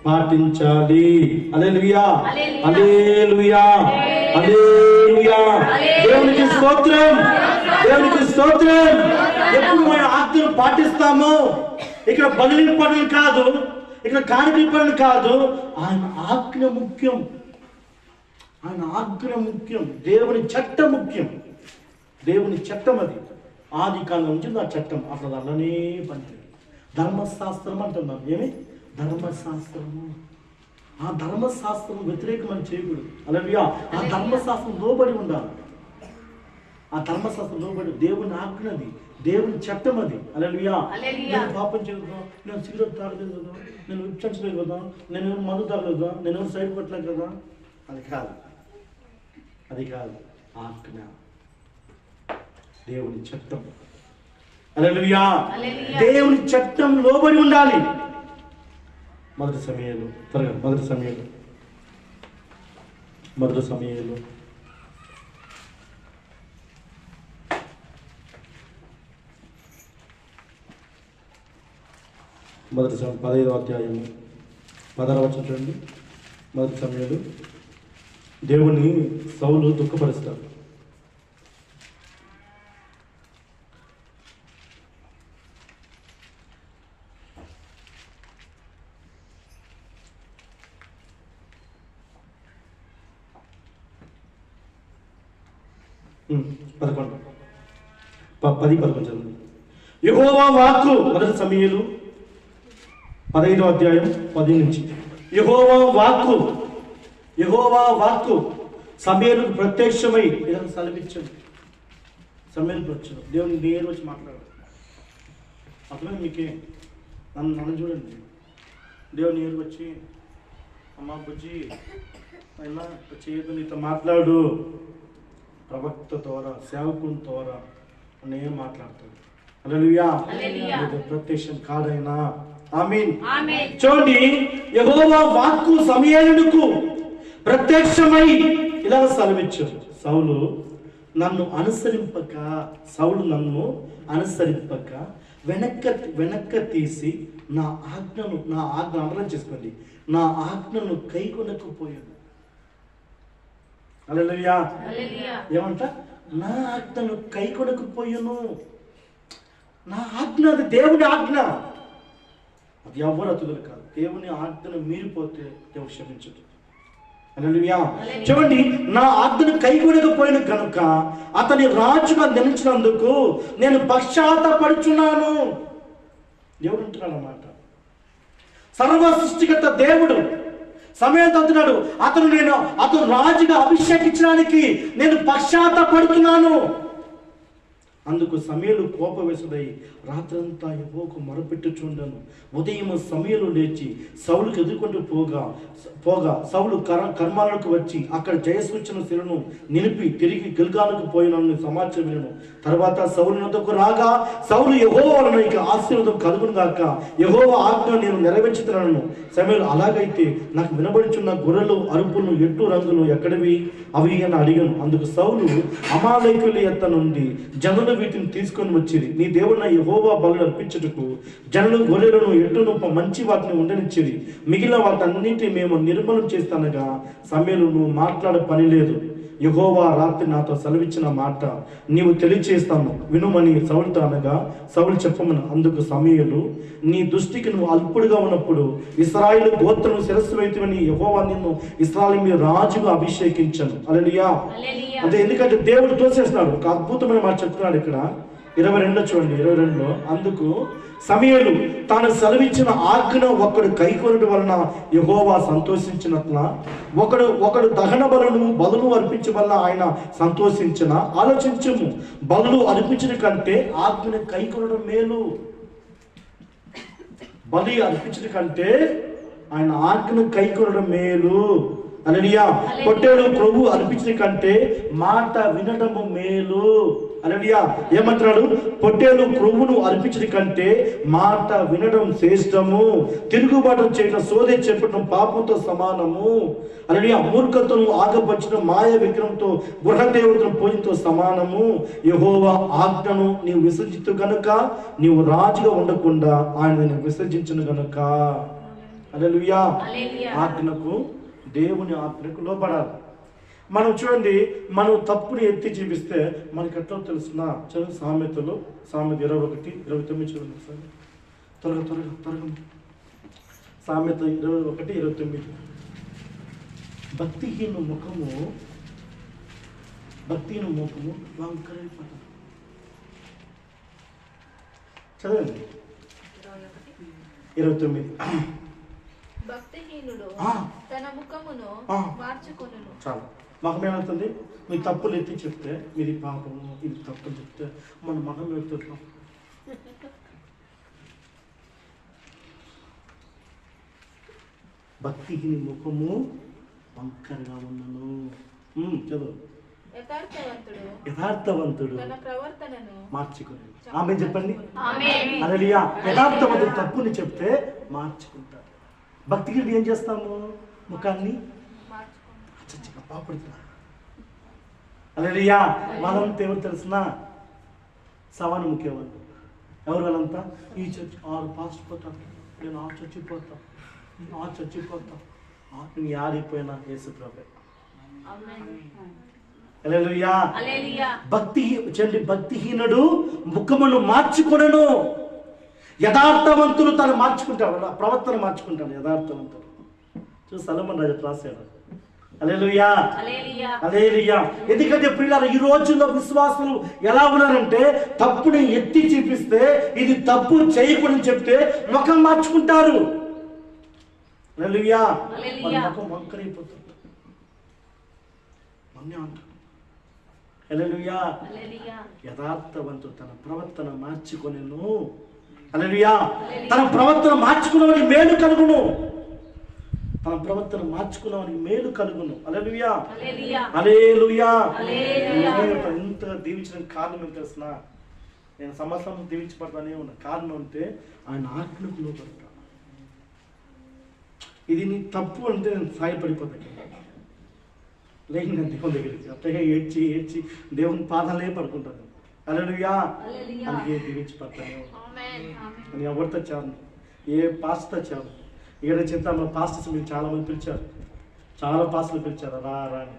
పాటించాలి. హల్లెలూయా, హల్లెలూయా, హల్లెలూయా. దేవునికి స్తోత్రం, దేవునికి స్తోత్రం. ఎప్పుడు మన ఆజ్ఞను పాటిస్తామో, ఇక్కడ బదులు పనులు కాదు, ఇక్కడ కానుకల పనులు కాదు, ఆయన ఆజ్ఞ ముఖ్యం, ఆయన ఆజ్ఞ ముఖ్యం, దేవుని చట్టం ముఖ్యం. దేవుని చట్టం అది ఆది కాలం నుంచి ఆ చట్టం అసలు అలానే పనిచేయదు. ధర్మశాస్త్రం అంటున్నాం. ఏమి ధర్మశాస్త్రము? ఆ ధర్మశాస్త్రం వ్యతిరేకమని చేయకూడదు. హల్లెలూయా. ఆ ధర్మశాస్త్రం లోబడి ఉండాలి. ఆ ధర్మశాస్త్రం లోబడి దేవుని ఆజ్ఞది, దేవుని చట్టం అది. హల్లెలూయా. నేను పాపం చేయదు, నేను సిగరెట్ తాగలేదు కదా, నేను విచ్చలేదు కదా, నేను మందు తాగలేదు కదా, నేను సైడ్ పెట్టలేదు కదా, అది కాదు, అది కాదు. ఆజ్ఞ దేవుని చట్టం. హల్లెలూయా. దేవుని చట్టం లోబడి ఉండాలి. మొదటి సమయాలు త్వరగా మొదటి సమయాలు మొదటి సమయాలు 15వ అధ్యాయము 16వ వచనం చూడండి. మొదటి సమయాలు దేవుని సౌలు దుఃఖపరుస్తాడు. పది 11 చదువు. యెహోవా వాక్కు మొదటి సమయాలు 15వ అధ్యాయం 10 నుంచి. యెహోవా వాక్కు సమయాలకు ప్రత్యక్షమై ఏదైనా సెలవిచ్చాడు. సమయాలకు వచ్చాడు, దేవుని నేరు వచ్చి మాట్లాడు. అర్థమే మీకే? నన్ను చూడండి, దేవుని నేరు వచ్చి, అమ్మా బుజ్జి అయినా చేయదు, నీతో మాట్లాడు, ప్రవక్త ద్వారా, సేవకుని ద్వారా నేను మాట్లాడతాడు. హల్లెలూయా. ప్రత్యక్షం కాడైనా. ఆమేన్. చూడండి, యెహోవా వాక్కు సమూయేలుకు ప్రత్యక్షమై ఇలా సెలవిచ్చాడు. సౌలు నన్ను అనుసరింపక వెనక్క తీసి నా ఆజ్ఞ అమలు చేసుకోండి, నా ఆజ్ఞను కైకొనకపోయాడు. హల్లెలూయా. ఏమంట? నా ఆజ్ఞను కైకొనకపోయాను. నా ఆజ్ఞ అది దేవుని ఆజ్ఞ, అది ఎవరు అతులు కాదు. దేవుని ఆజ్ఞను మీరిపోతే దేవుడు క్షమించదు. హల్లెలూయా. చూడండి, నా ఆజ్ఞను కైకొనకపోయిన కనుక అతని రాజుగా నిలిచినందుకు నేను పశ్చాత్తాపడుచున్నాను. దేవుడు అంటున్నాడు అన్నమాట. సర్వ సృష్టికర్త దేవుడు సమయంతో అంటున్నాడు, అతను రాజుగా అభిషేకించడానికి నేను పశ్చాత్తాపడుతున్నాను. అందుకు సమయలు కోపవేసుడై రాత్రంతా యెహోవాకు మొరపెట్టుచుండెను. ఉదయం సమయలు లేచి సౌలుకు ఎదుర్కొంటూ పోగా సౌలు కర్మాలకు వచ్చి అక్కడ జయసూచన శిలను నిలిపి తిరిగి గిల్గాలకు పోయినని సమాచారం వినను. తర్వాత సౌలు వద్దకు రాగా సౌలు యెహోవా వలన ఇక ఆశీర్వాదం కలుగును గాక, యెహోవా ఆజ్ఞ నేను నెరవేర్చుతున్నాను. సమయలు అలాగైతే నాకు వినబడుచున్న గొర్రెలు అరుపులు ఎట్టు రంగులు ఎక్కడివి అవి అని అడిగాను. అందుకు సౌలు అమాలేకుల ఎత్త నుండి జనులు వీటిని తీసుకొని వచ్చిరి. నీ దేవుడు యెహోవా బలులు అర్పించుటకు జనులు గొర్రెలను ఎట్టును మంచి వాటిని ఉండనిచ్చిరి. మిగిలిన వాటన్నింటినీ మేము నిర్మూలన చేస్తానగా సమయలు నువ్వు మాట్లాడే పని లేదు, యెహోవా రాత్రి నాతో సెలవిచ్చిన మాట నీవు తెలియచేస్తాను వినుమని సౌలుతో అనగా సౌలు చెప్పమని అందుకు సమూయేలు నీ దృష్టికి నువ్వు అల్పుడుగా ఉన్నప్పుడు ఇశ్రాయేలు గోత్రము శిరస్సు వైతివని యెహోవా నిన్ను ఇశ్రాయేలు మీద రాజుగా అభిషేకించను. హల్లెలూయా. అంటే ఎందుకంటే దేవుడు తోసేస్తున్నాడు. ఒక అద్భుతమైన మాట చెప్తున్నాడు ఇక్కడ 22 చూడండి. 22లో అందుకు సమూయేలు తాను సెలవిచ్చిన ఆజ్ఞ ఒకడు కైకొనడం వలన యెహోవా సంతోషించినట్ల ఒకడు దహన బలులు అర్పించడం వల్ల ఆయన సంతోషించిన. ఆలోచించము, బలులు అర్పించడం కంటే ఆజ్ఞను కైకొనడం మేలు. బలి అర్పించడం కంటే ఆయన ఆజ్ఞను కైకొనడం మేలు. హల్లెలూయా. పొట్టేలు క్రొవ్వు అర్పించడం కంటే మాట వినడము మేలు. హల్లెలూయా. ఏమంటున్నాడు? పొట్టేలు క్రొవ్వును అర్పించడం కంటే మాట వినడం శ్రేష్టము. తిరుగుబాటు చేయడం, సోదె చెప్పడం పాపంతో సమానము. హల్లెలూయా. మూర్ఖతను ఆగపరచడం మాయ విగ్రహంతో గృహదేవతను పూజతో సమానము. యెహోవా ఆజ్ఞను నీవు విసర్జిస్తూ గనుక నీవు రాజుగా ఉండకుండా ఆయన విసర్జించను గనుక. హల్లెలూయా. ఆజ్ఞకు, దేవుని ఆజ్ఞకు లోబడాలి. మనం చూడండి, మనం తప్పుని ఎత్తి చూపిస్తే మనకి ఎట్లా తెలుస్తున్నా చదువు సామెత 21:29 చూడండి సార్. త్వరగా సామెత 21:29. భక్తిహీన ముఖము వంకరైపోతుంది. చదవండి 29. భక్తిహీనుడు తన ముఖమును మార్చుకొనును. చాలు. మగం ఏమవుతుంది? మీ తప్పులు ఎత్తి చెప్తే మీది పాపము, ఇది తప్పులు చెప్తే మన మగం ఏమవుతున్నాం. భక్తిహీని ముఖము వంకరగా ఉన్నను. చదువు. యథార్థవంతుడు తన ప్రవర్తనను మార్చుకుని. ఆమె చెప్పండి. హల్లెలూయా. యథార్థవంతుడు తప్పుని చెప్తే మార్చుకుంటారు. భక్తిహీనుడు ఏం చేస్తాము? ముఖాన్ని పాపడుతున్నా. హల్లెలూయా. వాళ్ళంతా ఎవరు తెలిసిన సవాను ముఖ్యవాళ్ళు. ఎవరు వాళ్ళంతా? ఈ చర్చి 6 పాస్ట్ పోతాను, నేను ఆ చచ్చిపోతా, నేను ఆడిపోయినా యేసు ప్రభే. హల్లెలూయా. భక్తిహీనుడు ముఖమును మార్చుకొనెను. యథార్థవంతులు తను మార్చుకుంటాడు, ప్రవర్తన మార్చుకుంటాడు. యథార్థవంతుడు చూసి సొలొమోను రాజు రాశాడు. హల్లెలూయా. హల్లెలూయా. ఎందుకంటే ప్రియులారా, ఈ రోజుల్లో విశ్వాసులు ఎలా ఉన్నారంటే తప్పుని ఎత్తి చూపిస్తే ఇది తప్పు చేయకూడదని చెప్తే ముఖం మార్చుకుంటారు. హల్లెలూయా. ముఖం వంకరైపోతుంది. హల్లెలూయా. యథార్థవంతుడు తన ప్రవర్తన మార్చుకొనెను. హల్లెలూయా. తన ప్రవర్తన మార్చుకున్నవాడికి మేలు కలుగును. మేలు కలుగును. హల్లెలూయా. హల్లెలూయా. ఎంత దీవించిన కారణం ఏం తెలుసిన? నేను సంవత్సరం దీవించబడతానే ఉన్నా. కారణం అంటే ఆయన ఆజ్ఞకు లోబడతా. ఇది నీ తప్పు అంటే నేను సాయపడిపోతాను. లేని నేను దేవుని దగ్గరికి అట్టగా ఏడ్చి దేవుని పాదాలే పడుకుంటాను. హల్లెలూయా. అందుకే దీవించబడతానే ఉన్నా. ఎవరితో చాను, ఏ పాస్తో చాను. ఇక్కడ చెప్తా మన పాస్టర్స్ మీరు చాలామంది పిలిచారు, చాలా పాస్టర్లు పిలిచారు. రా అని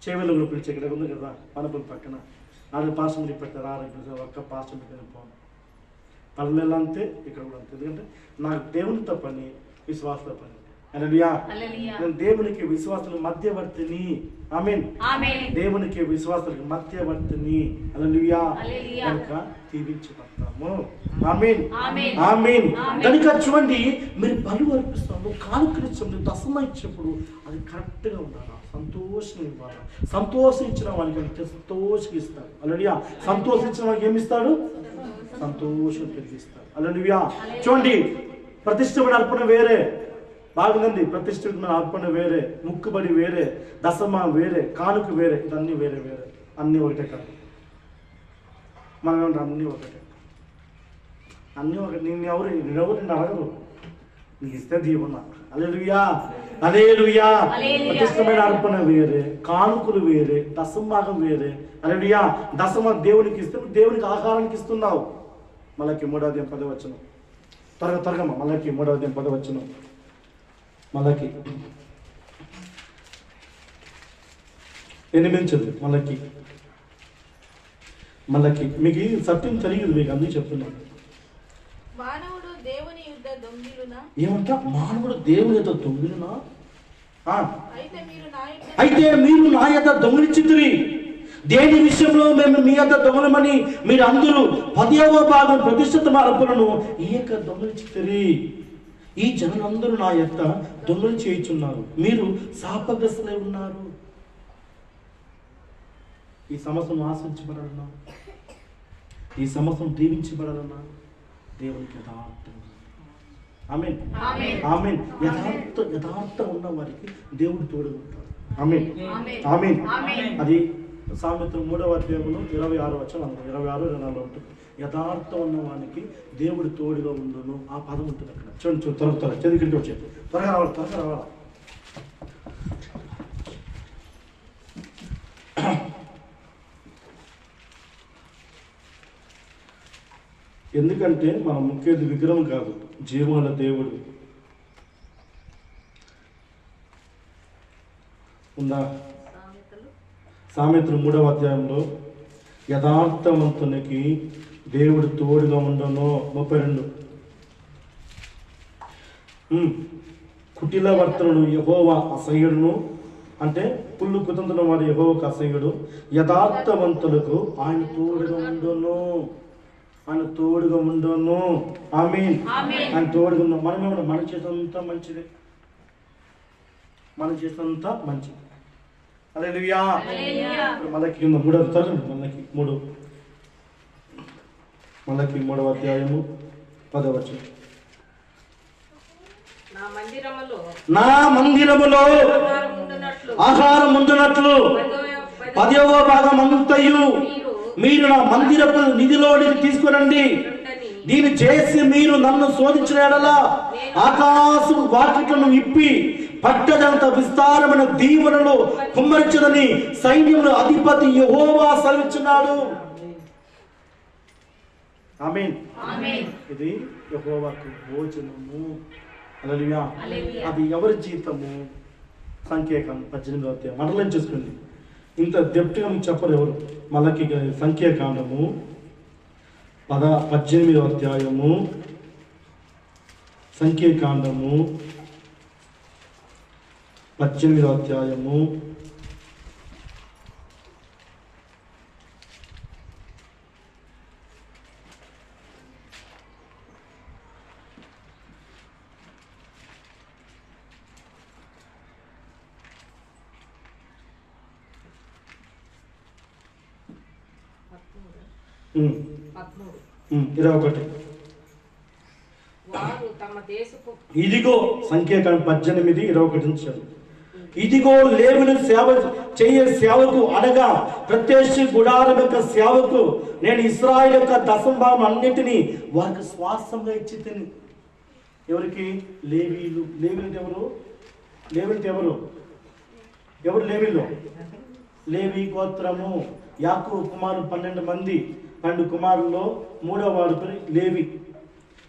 చేవెళ్ళు కూడా పిలిచారు. ఇక్కడ ఉంది కదా మనపల్లి పక్కన, వాళ్ళు పాస్టర్ మీరు పెట్టారు. పిలిచారు. ఒక్క పాస్టర్ పెట్టిన పోను పల్లెల్లో అంతే, ఇక్కడ కూడా అంతే. ఎందుకంటే నాకు దేవునితో పని, విశ్వాసంతో పని. హల్లెలూయా. నేను దేవునికి విశ్వాసులకు మధ్యవర్తిని. ఆమేన్. దేవునికి విశ్వాసులకు మధ్యవర్తిని. హల్లెలూయా. కనుక దీవించబడతాము. ఆమేన్. ఆమేన్. కనుక చూడండి, మీరు బలు అర్పిస్తాము, కానుకరిస్తాము, దశమ ఇచ్చినప్పుడు అది కరెక్ట్గా ఉండాలి. సంతోషంగా ఇవ్వాలి. సంతోషించిన వాళ్ళకి సంతోషంగా ఇస్తాడు. హల్లెలూయా. సంతోషించిన వాళ్ళకి ఏమి ఇస్తాడు? సంతోషం కలిగిస్తాడు. హల్లెలూయా. చూడండి, ప్రతిష్టమైన అర్పణ వేరే, బాగుందండి. ప్రతిష్ఠితమైన అర్పణ వేరే, ముక్కుబడి వేరే, దశమ వేరే, కానుక వేరే. ఇదన్నీ వేరే వేరే, అన్నీ ఒకటే కాదు. మనం ఏమంటే అన్నీ ఒకటే, అన్నీ ఒకటి. నిన్నెవరు నిన్ను అడగరు, నీకు ఇస్తే దీవెన. హల్లెలూయా. హల్లెలూయా. ప్రతిష్టమైన అర్పణ వేరే, కానుకలు వేరే, దశమభాగం వేరే. హల్లెలూయా. దశమ దేవునికి ఇస్తే దేవునికి ఆహారానికి ఇస్తున్నావు. మళ్ళీ 3:10 త్వరగా మళ్ళీ 3:10 మళ్ళీ 8 చదువు. మళ్ళీ మీకు ఈ సత్యం తెలియదు, మీకు అందుకు చెప్తున్నాను. మానవుడు దేవుని యుద్ధ దొంగిలునా? ఏమంట? మానవుడు దేవుని యొక్క దొంగిలునా? అయితే మీరు నా యొక్క దొంగిలించితిరి. దేని విషయంలో మేము మీ యొక్క దొంగలమని మీరు అందరూ 10వ భాగం ప్రతిష్ఠిత అర్పణను ఈ యొక్క దొంగలించితిరి. ఈ జనులందరూ నా యొక్క దొంగలు చేయుచున్నారు, మీరు శాపగ్రస్తులై ఉన్నారు. ఈ సంవత్సరం ఆశించబడాలన్నా, ఈ సంవత్సరం దీవించబడాలన్నా దేవునికి యథార్థం. ఆమేన్, ఆమేన్. యథార్థం ఉన్న వారికి దేవుడు తోడు ఉంటాడు. ఆమేన్, ఆమేన్. అది సామెతలు 3వ అధ్యాయంలో 26వ వచనం, 26, 24 ఉంటుంది. యథార్థం ఉన్న వానికి దేవుడు తోడుగా ఉండును. ఆ పదం ఉంటుంది అక్కడ. చూడండి త్వరగా చదివింటూ వచ్చేది. త్వరగా రావాలి. ఎందుకంటే మనం ముఖ్యది విగ్రహం కాదు, జీవముల దేవుడు. ఉందా? సామెతలు 3వ అధ్యాయంలో యథార్థవంతునికి దేవుడు తోడుగా ఉండను. 32. కుటిల వర్తనుడు యెహోవా అసహ్యుడును, అంటే పుల్లు కుతంతున్న వాడు యెహోవాకు అసహ్యుడు. యథార్థవంతులకు ఆయన తోడుగా ఉండును. ఆమేన్. ఆయన తోడుగా ఉన్నాం. మనమేమన్నా మన చేసినంత మంచిది, హల్లెలూయా. మలకి 3వ అధ్యాయము 10వ వచనం. నా మందిరములో ఆహారం ఉండునట్లు 10వ భాగం అంతయు మీరు నా మందిరపు నిధిలోనికి తీసుకురండి. దీన్ని చేసి మీరు నన్ను శోధించిన యెడల ఆకాశం వాకిట్లను ఇప్పి పట్టదంత విస్తారమైన దీవెనలు కుమ్మరించదని సైన్యముల అధిపతి యెహోవా సెలవిస్తున్నాడు. ఆమేన్. ఇది యెహోవాకు భోజనము. హల్లెలూయా. అది ఎవరి జీతము? సంఖ్యాకాండం 18వ అధ్యాయం. మండలం చేసుకోండి. ఇంత దెప్ట్గా మీకు చెప్పరు ఎవరు. మళ్ళీ సంఖ్యాకాండము 18వ అధ్యాయము, సంఖ్యాకాండము 18వ అధ్యాయము 21. ఇదిగో సంఖ్యాకాండం 18:21. ఇదిగో లేవిని సేవ చేయే సేవకు అనగా ప్రత్యక్ష గుడారం యొక్క సేవకు నేను ఇశ్రాయేలు యొక్క దశంభాగం అన్నింటినీ వారికి శ్వాసంగా ఇచ్చి తిని. ఎవరికి? లేవీలు. లేవీలు ఎవరు లేవీలు? లేవి గోత్రము. యాకోబు కుమారులు 12 మంది. 12 కుమారుల్లో 3వ వాడు లేవి.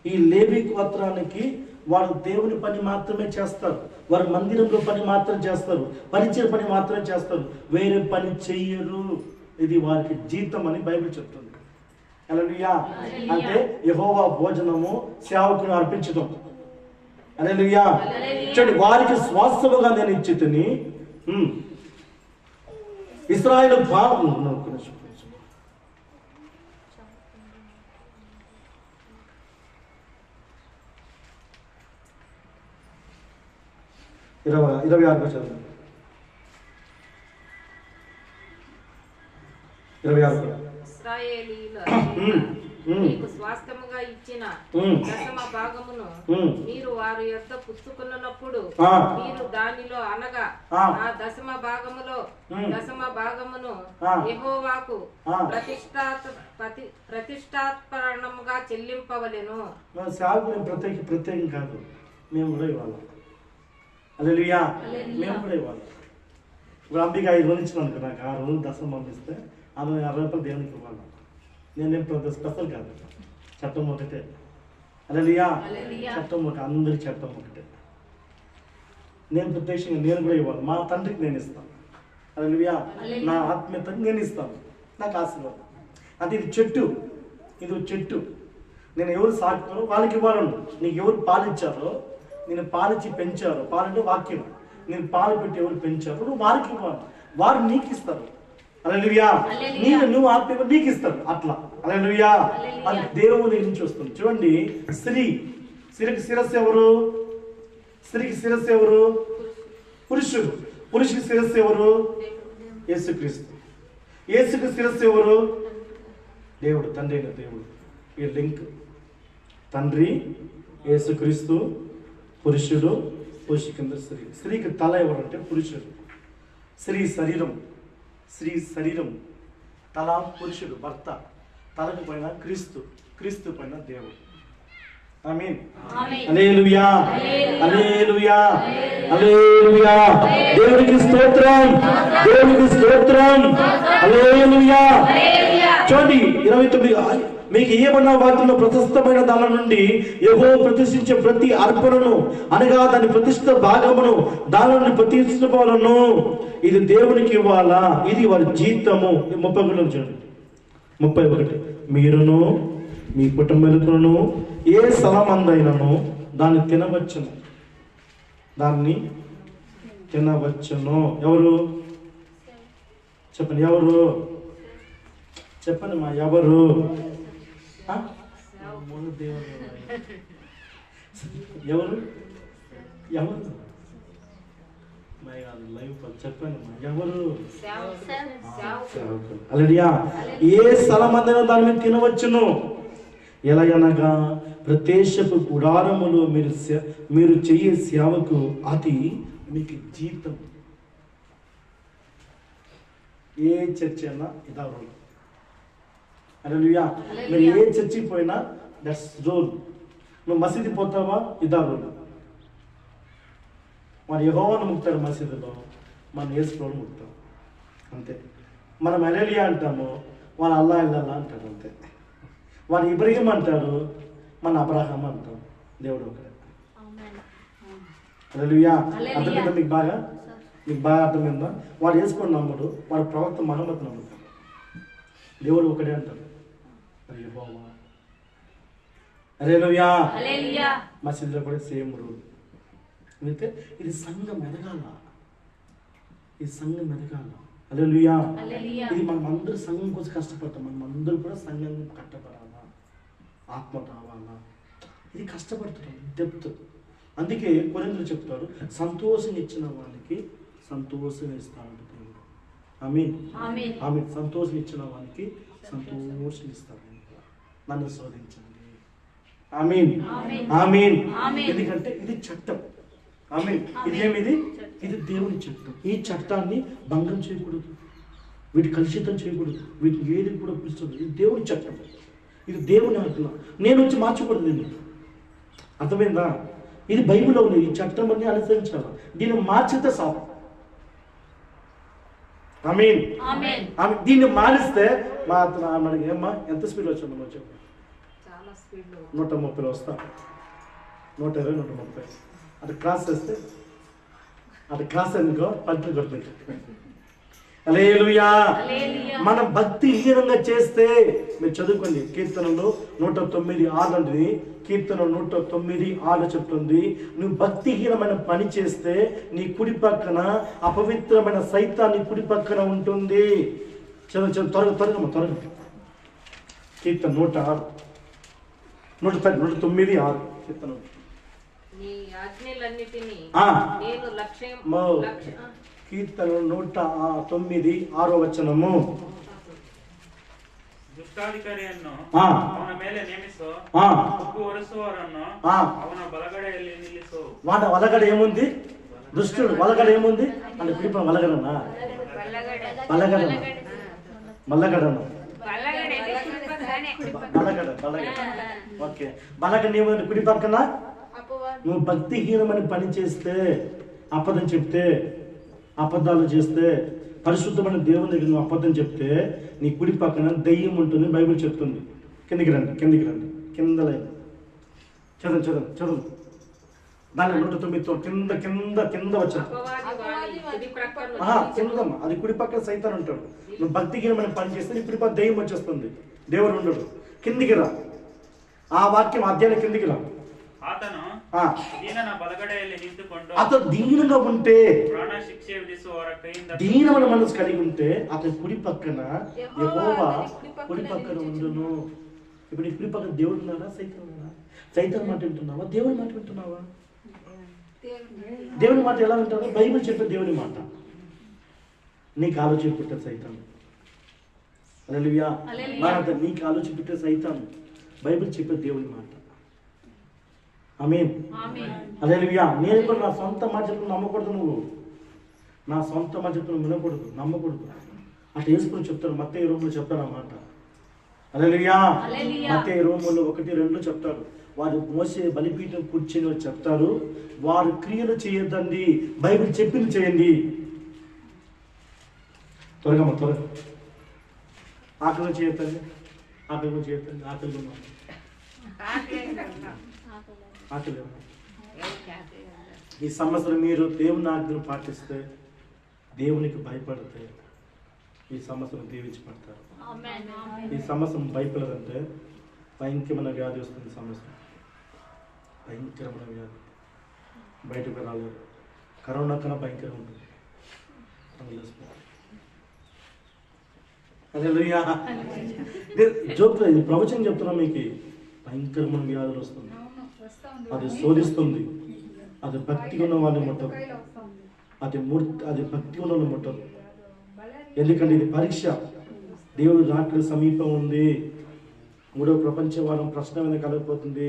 ఈ లేవి గోత్రానికి వారు దేవుని పని మాత్రమే చేస్తారు, వారు మందిరంలో పని మాత్రం చేస్తారు, పరిచయ పని మాత్రం చేస్తారు, వేరే పని చెయ్యరు. ఇది వారికి జీతం అని బైబిల్ చెప్తుంది. హల్లెలూయా. అంటే యెహోవా భోజనము సేవకుని అర్పించడం. హల్లెలూయా. చూడండి, వారికి స్వాస్థముగా నేను ఇచ్చి తిని ఇశ్రాయేలు భావం 26 చదువు. 26. నీకు స్వాస్థ్యముగా ఇచ్చిన దశమ భాగమును మీరు వారి యొద్ద పుచ్చుకున్నప్పుడు మీరు దానిలో అనగా ఆ దశమ భాగమును యెహోవాకు ప్రతిష్టాత్మకముగా చెల్లింపవలెను. ప్రత్యేకం కాదు, మేము కూడా ఇవ్వాలి. హల్లెలూయా. మేము కూడా ఇవ్వాలి. ఇప్పుడు అంబిక 5 రోజులు ఇచ్చినాను కదా, నాకు 6 రోజులు దశం పంపిస్తే 60 రూపాయలు దేవునికి ఇవ్వాలి. నేనేం స్పెషల్ కాదు, చట్టం ఒకటే. హల్లెలూయా. చట్టం ఒకటి, అందరి చట్టం ఒకటే. నేను ప్రత్యక్షంగా నేను కూడా ఇవ్వాలి. మా తండ్రికి నేను ఇస్తాను. హల్లెలూయా. నా ఆత్మీయత నేను ఇస్తాను, నాకు ఆశీర్వాదం. అంటే ఇది చెట్టు, ఇది ఒక చెట్టు. నేను ఎవరు సాకుతారో వాళ్ళకి ఇవ్వాలను. నీకు ఎవరు పాలిచ్చారో, నేను పాలిచ్చి పెంచారో, పాలంటే వాక్యం, నేను పాలు పెట్టి ఎవరు పెంచారో నువ్వు వారికి ఇవ్వాలి, వారు నీకు ఇస్తారు. హల్లెలూయా. నువ్వు ఆత్మీయ నీకు ఇస్తారు అట్లా. హల్లెలూయా. అది దేవుని నుంచి వస్తుంది. చూడండి, స్త్రీకి శిరస్సు ఎవరు? స్త్రీకి శిరస్సు ఎవరు? పురుషుడు. పురుషుకి శిరస్సు ఎవరు? యేసుక్రీస్తు. యేసుకి శిరస్సు ఎవరు? దేవుడు, తండ్రి అయిన దేవుడు. ఈ లింక్ తండ్రి, యేసుక్రీస్తు, పురుషుడు, పురుషు కింద స్త్రీ. స్త్రీకి తల ఎవరు అంటే పురుషుడు. స్త్రీ శరీరం, తల పురుషుడు భర్త, తలకు పైన క్రీస్తు, క్రీస్తు పైన దేవుడు. ఆమేన్. హల్లెలూయా, హల్లెలూయా, హల్లెలూయా. దేవునికి స్తోత్రం, దేవునికి స్తోత్రం. హల్లెలూయా. చూడండి 29, మీకు ఏమన్నా వాటిలో ప్రతిష్టమైన దాని నుండి యెహోవా ప్రతిష్ఠించే ప్రతి అర్పణను అనగా దాని ప్రతిష్ఠిత భాగమును దాని నుండి ప్రతిష్ఠించబడును. ఇది దేవునికి ఇవ్వాలా, ఇది వారి జీతము. 31 చూడండి, 31. మీరును మీ కుటుంబీకులను ఏ స్థలమందైనను దాన్ని తినవచ్చును, దాన్ని తినవచ్చును. ఎవరు చెప్పండి, ఎవరు చెప్పండి మా, ఎవరు? ఎవరు ఎవరు లైవ్ చెప్పండి మా, ఎవరు? హల్లెలూయా. ఏ స్థలం అందరూ దాని మీద తినవచ్చును. ఎలాగనగా ప్రత్యక్షపు గుడారములో మీరు చెయ్యే సేవకు అది మీకు జీతం. ఏ చర్చ అయినా ఇదా రోల్. హల్లెలూయా. మీరు ఏ చర్చికి పోయినా దట్స్ రోల్. నువ్వు మసీదు పోతావా, ఇదా రోల్. మన యెహోవాను ముక్తారు మసీదులో, మన యేసుప్రభువును ముక్తాం అంతే. మనం హల్లెలూయా అంటాము, వాళ్ళ అల్లా ఇల్లాల్లా అంటారు అంతే. వాడు ఇబ్రహీం అంటారు, మన అబ్రహాం అంటాం. దేవుడు ఒకడే. హల్లెలూయా. అర్థమైందా మీకు బాగా? మీకు బాగా అర్థమైందా? వాడు యేసుని నమ్మడు, వాడు ప్రవక్త మహమ్మద్ నమ్ముతాడు. దేవుడు ఒకడే అంటారు. హల్లెలూయా. మసీదులో కూడా సేమ్ రూల్. అయితే ఇది సంఘం ఎదగాల, ఇది సంఘం ఎదగాల. హల్లెలూయా. ఇది మనం అందరూ సంఘం కోసం కష్టపడతాం. మనం అందరూ కూడా సంఘం కట్టబడాలా, ఆత్మ రావాలా, ఇది కష్టపడుతున్నాం డెప్త్. అందుకే కొరింథీయులు చెప్తారు, సంతోషం ఇచ్చిన వానికి సంతోషం ఇస్తాడు దేవుడు. ఆమేన్, ఆమేన్. సంతోషం ఇచ్చిన వానికి సంతోషం ఇస్తాడు. నన్ను శోధించండి. ఆమేన్, ఆమేన్. ఎందుకంటే ఇది చట్టం. ఆమేన్. ఇదేమిది? ఇది దేవుని చట్టం. ఈ చట్టాన్ని భంగం చేయకూడదు, వీటి కలుషితం చేయకూడదు, వీటిని ఏది కూడా పిలుచదు. ఇది దేవుని చట్టం, ఇది దేవుని ఆజ్ఞ. నేను వచ్చి మార్చకూడదు దీన్ని. అర్థమైందా? ఇది బైబిల్లో ఉంది. ఈ చట్టం అన్ని అనుసరించాలి. దీన్ని మార్చితే సాగు. ఆమేన్, ఆమేన్. దీన్ని మారిస్తే మనకి ఏమ్మా ఎంత స్పీడ్ వచ్చామో చెప్పు. 130 వస్తా, 120, 130. అది క్రాస్ చేస్తే, అది క్రాస్ ఎందుకో పట్టు కొడుతుంది. హల్లెలూయా. మనం భక్తి హీనంగా చేస్తే, మీరు చదువుకోండి కీర్తనలో 109:6 అంటుంది. కీర్తన 109:6 చెప్తుంది, నువ్వు భక్తిహీనమైన పని చేస్తే నీ కుడి పక్కన అపవిత్రమైన సైతాన్ని కుడి పక్కన ఉంటుంది. చదువు త్వరగా. కీర్తన 109:6 కీర్తన. కీర్తన 109:6 వచనము. ದುಷ್ಟಾಧಿಕಾರಿಯನ್ನು ಅವನ ಮೇಲೆ ನೇಮಿಸು, ಉಪ್ಪು ಹೊರಿಸುವವರನ್ನು ಅವನ ಬಲಗಡೆಯಲ್ಲಿ ನಿಲ್ಲಿಸು. వాట వలగడ ఏముంది? దుష్టుడు వలగడ ఏముంది అంటే పిలిప వలగడనా, బలగడనా, బల్లగడనా, బలగడ. ఓకే, బలగడ ఏముంది? కుడి పక్కన. నువ్వు భక్తిహీనమని పని చేస్తే, అబద్ధం చెప్తే, అబద్ధాలు చేస్తే, పరిశుద్ధమైన దేవుని దగ్గర నువ్వు అబద్ధం చెప్తే నీ కుడి పక్కన దయ్యం ఉంటుంది. బైబిల్ చెప్తుంది. కిందికి రండి, కింద లైన్ చదువు. దాని 109 కింద వచ్చాను. కుడి ప్రక్కన చిన్నదమ్మా, అది కుడి పక్కన సైతాన్ ఉంటాడు. నువ్వు భక్తిహీనమైన పని చేస్తే నీ కుడి పక్క దెయ్యం వచ్చేస్తుంది, దేవుడు ఉండడు. కిందికి రా, ఆ వాక్యం అధ్యాయం కిందికి రా. ಆತನು ದೀನನ ಬಲಗಡೆಯಲ್ಲಿ ನಿಂತುಕೊಂಡು అతను దీనంగా ఉంటే, ಪ್ರಾಣ ಶಿಕ್ಷೆ ವಿಧಿಸುವವರ ಕೈಯಿಂದ దీనమైన మనసు కలిగి ఉంటే అతని కుడి పక్కన యెహోవా కుడి పక్కన ఉండును. ఇప్పుడు నీ కుడి పక్కన దేవుడు ఉన్నాడా, సైతాన్ ఉన్నాడా? సైతాన్ మాట వింటున్నావా, దేవుని మాట వింటున్నావా? దేవుని మాట ఎలా వింటావో, బైబిల్ చెప్పే దేవుని మాట. నీకు ఆలోచన పెట్టే సైతాన్. హల్లెలూయా. నీకు ఆలోచన పెట్టే సైతాన్, బైబిల్ చెప్పే దేవుని మాట. ఆమేన్. హల్లెలూయా. నేను కూడా నా సొంత మాట చెప్తున్నా నమ్మకూడదు, నువ్వు నా సొంత మాట చెప్తున్నా వినకూడదు, నమ్మకూడదు. అటు వేసుకుని చెప్తారు, మత్తయి రూములో చెప్తారు అన్నమాట. హల్లెలూయా. మత్తయి రూములో 1-2 చెప్తారు. వారు మోసే బలిపీఠం కూర్చొని చెప్తారు, వారు క్రియలు చేయొద్దండి, బైబిల్ చెప్పింది చేయండి. త్వరగా ఆకలి చేయొద్దండి, ఆకలి చేయొద్దండి, ఆకలి. ఈ సంవత్సరం మీరు దేవుని ఆజ్ఞను పాటిస్తే, దేవునికి భయపడితే ఈ సంవత్సరం దీవించి పడతారు. ఈ సంవత్సరం భయపడదంటే భయంకరమైన వ్యాధి వస్తుంది. సంవత్సరం భయంకరమైన వ్యాధి, బయటకు రాలేదు. కరోనా కన్నా భయంకరంగా ఉంటుంది. హల్లెలూయా. జోక్లో ఇది ప్రవచనం చెప్తున్నా మీకు. భయంకరమైన వ్యాధులు వస్తుంది, అది శోధిస్తుంది. అది భక్తి ఉన్న వాళ్ళని ముట్టదు, అది భక్తి ఉన్న వాళ్ళని ముట్టదు. ఎందుకంటే ఇది పరీక్ష. దేవుడు రాత్రి సమీపం ఉంది. 3వ ప్రపంచ వారం ప్రశ్న వేదన కలగపోతుంది.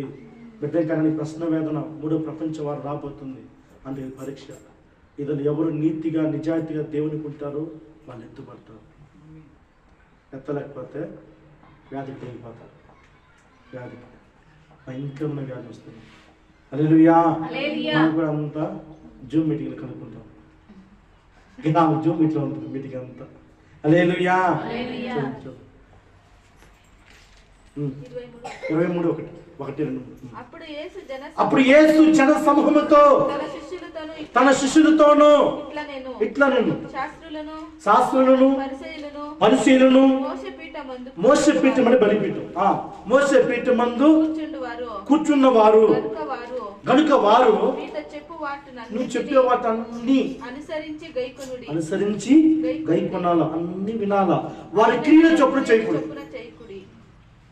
బిడ్డ కానీ ప్రశ్న వేదన 3వ ప్రపంచ వారం రాబోతుంది. అంటే ఇది పరీక్ష. ఇదని ఎవరు నీతిగా నిజాయితీగా దేవునికి ఉంటారో వాళ్ళు ఎత్తుపడతారు. ఎత్తలేకపోతే వ్యాధికి పెరిగిపోతారు. వ్యాధి భయంకరమైన వ్యాధి వస్తుంది. హల్లెలూయా. మనం కూడా అంతా జూమ్ మీటింగ్లు కనుక్కుంటాం. జూమ్ మీట్లో ఉంటుంది మీటింగ్ అంతా. హల్లెలూయా. 23:1-2. అప్పుడు యేసు జన సమూహముతో తన శిష్యులతోనూ ఇట్లా నేను శాస్త్రులను పరిశీలను మోసే పీఠం అంటే బలిపీఠం, మోసే పీఠం మందు కూర్చున్నవారు గనుక వారు నువ్వు చెప్పే వాటన్ని అనుసరించి గైకొనాల, అన్ని వినాలా. వారి క్రియలు చొప్పున చేయకూడదు.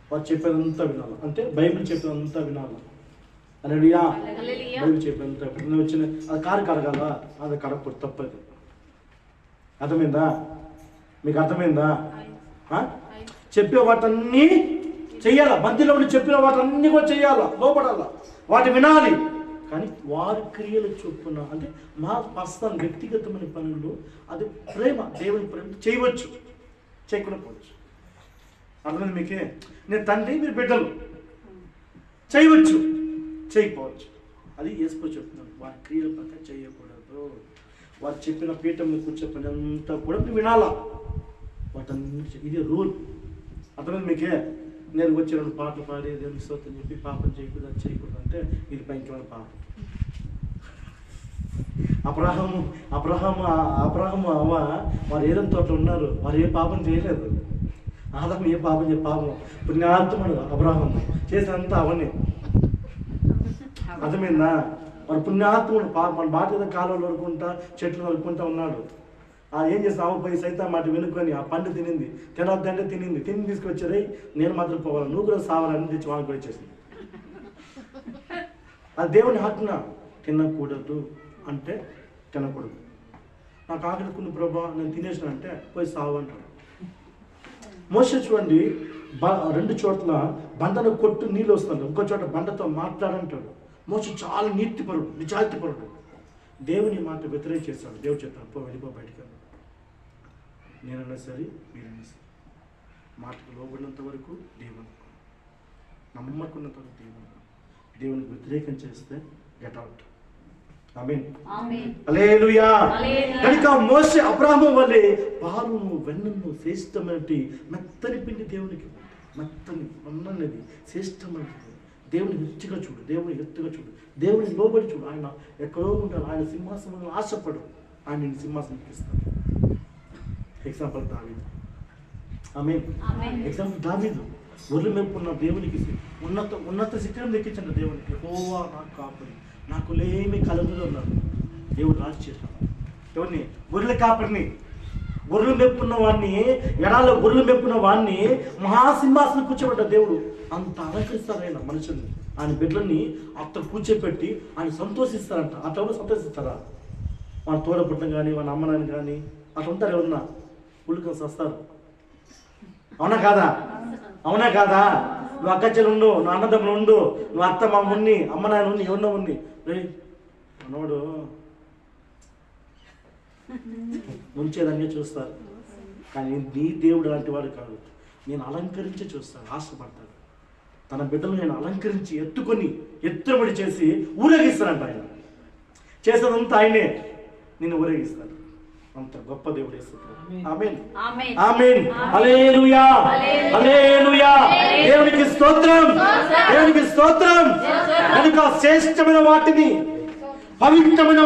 వారు చెప్పేదంతా వినాలి. అంటే బైబిల్ చెప్పేదంతా వినాలి. హల్లెలూయా. బైబిల్ చెప్పేదంతా వచ్చిన అది కారు కడగాల, అది కడగకూడదు, తప్పది. అర్థమైందా మీకు? అర్థమైందా? చెప్పే వాటన్నీ చెయ్యాలా. మధ్యలో ఉండి చెప్పిన వాటన్నీ కూడా చెయ్యాలా, లోపడాలా, వాటి వినాలి. కానీ వారి క్రియలు చొప్పున అంటే మా పర్సనల్ వ్యక్తిగతమైన పనులు, అది ప్రేమ, దేవుని ప్రేమ చేయవచ్చు, చేయకుండా పోవచ్చు. అర్థమైంది మీకే? నేను తండ్రి, మీరు బిడ్డలు, చేయవచ్చు, చేయకపోవచ్చు. అది యేసు చెప్తున్నాను. వారి క్రియల పక్క చేయకూడదు. వారు చెప్పిన పీఠం కూర్చో పని అంతా కూడా మీరు వినాలా. వాటన్ని ఇది రూల్. అర్థమైంది మీకే? నేను వచ్చి 2 పాటలు పాడి దేవుని స్తోత్రం చెప్పి పాపం చేయకూడదు, అది చేయకూడదు అంటే ఇది భయంకరమైన పాపం. అబ్రహాము అవ్వ వారు ఏదైనా తోట ఉన్నారు, వారు ఏ పాపం చేయలేదు. ఆదాము ఏ పాపం పాపం పుణ్యాత్ముడు అబ్రహాము చేసినంతా అవన్నీ. అర్థమైందా? వాడు పుణ్యాత్ముడు. మన మాట ఏదో కాలువలు వరుకుంటా, చెట్లు వరుకుంటా ఉన్నాడు. ఏం చేస్తాము? పోయి సైతం మాట వెనుకొని ఆ పండు తినింది. తినొద్దంటే తిని తీసుకొచ్చారు. నేను మాత్రం పోవాలి, నువ్వు కూడా సావాలని తెచ్చి వాళ్ళకి కూడా ఇచ్చేసింది. అది దేవుని ఆజ్ఞ. తినకూడదు అంటే తినకూడదు. నాకు ఆకలికున్న ప్రభా నేను తినేసిన అంటే పోయి సావు అంటాడు. మోషే చూడండి, 2 చోట్ల బండను కొట్టు నీళ్ళు వస్తుంది, ఇంకో చోట బండతో మాట్లాడంటాడు. మోషే చాలా నీతిపరుడు, నిజాయితీపరుడు. దేవుని మాట వ్యతిరేక చేస్తాడు. దేవుడు చెప్తాడు, పో వెళ్ళిపో బయటికి. నేనన్నా సరే, మీరన్నా సరే, మాటకు లోబడినంత వరకు దేవుని, నమ్మకున్నంత వరకు దేవునికి వ్యతిరేకం చేస్తే గెట్ అవుట్. ఆమేన్. హల్లెలూయా. కనుక మోషే అబ్రహాము వలె పాలును వెన్నను శ్రేష్టమైనటి మెత్తని పిండి దేవునికి, మెత్తని అన్నది శ్రేష్టమైనది. దేవుని ఎత్తుగా చూడు, దేవుని ఎత్తుగా చూడు, దేవుని లోబడి చూడు. ఆయన ఎక్కడో ఉంటాడు, ఆయన సింహాసనంలో ఆశపడు. ఆయన నిన్ను సింహాసనం ఎక్కిస్తాడు. ఎగ్జాంపుల్ దావీదు. ఆమేన్. ఎగ్జాంపుల్ దావీదు ఒళ్ళు మేపుకున్న దేవునికి ఉన్నత శిఖరం దక్కించండి దేవునికి. యెహోవా నాకు కాపరి, నాకు లేమి కలుగులో ఉన్నాడు. దేవుడు రాజు చేశాడు. ఎవరిని? గొర్రెల కాపరిని. గొర్రెలు మెప్పుకున్న వాడిని, ఎడాలో గొర్రెలు మెప్పుకున్న వాడిని మహాసింహాసనం కూర్చోబెట్ట దేవుడు. అంత అలంకరిస్తారు ఆయన మనుషుల్ని, ఆయన బిడ్డలని అక్కడ కూర్చోపెట్టి ఆయన సంతోషిస్తారంట. అట్లా కూడా సంతోషిస్తారా? వాళ్ళ తోడపుట్టం కానీ వాళ్ళ అమ్మనాన్ని కానీ అట్లా ఉంటారు. ఎవరన్నా ఉళ్ళుకొని వస్తారు. అవునా కాదా? అవునా కాదా? నువ్వు అక్క చెల్లి ఉండు, నువ్వు అన్నదమ్ములు ఉండు, నువ్వు అత్త మా ఉన్ని, అమ్మ నాయన ఉన్ని, ఎవరినో ఉన్ని, రే మనోడు ముంచేదాన్ని చూస్తారు. కానీ నీ దేవుడు అలాంటి వాడు కాదు. నేను అలంకరించి చూస్తాను, ఆశపడతాడు. తన బిడ్డలు నేను అలంకరించి ఎత్తుకొని ఎత్తుబడి చేసి ఊరేగిస్తానంట. ఆయన చేసేదంతా ఆయనే, నేను ఊరేగిస్తాను. అంత గొప్ప దేవుడు యేసు. ఆమేన్. ఆమేన్. హల్లెలూయా. హల్లెలూయా. దేవునికి స్తోత్రం. దేవునికి స్తోత్రం. కనుక శ్రేష్టమైన వాటిని, పవిత్రమైన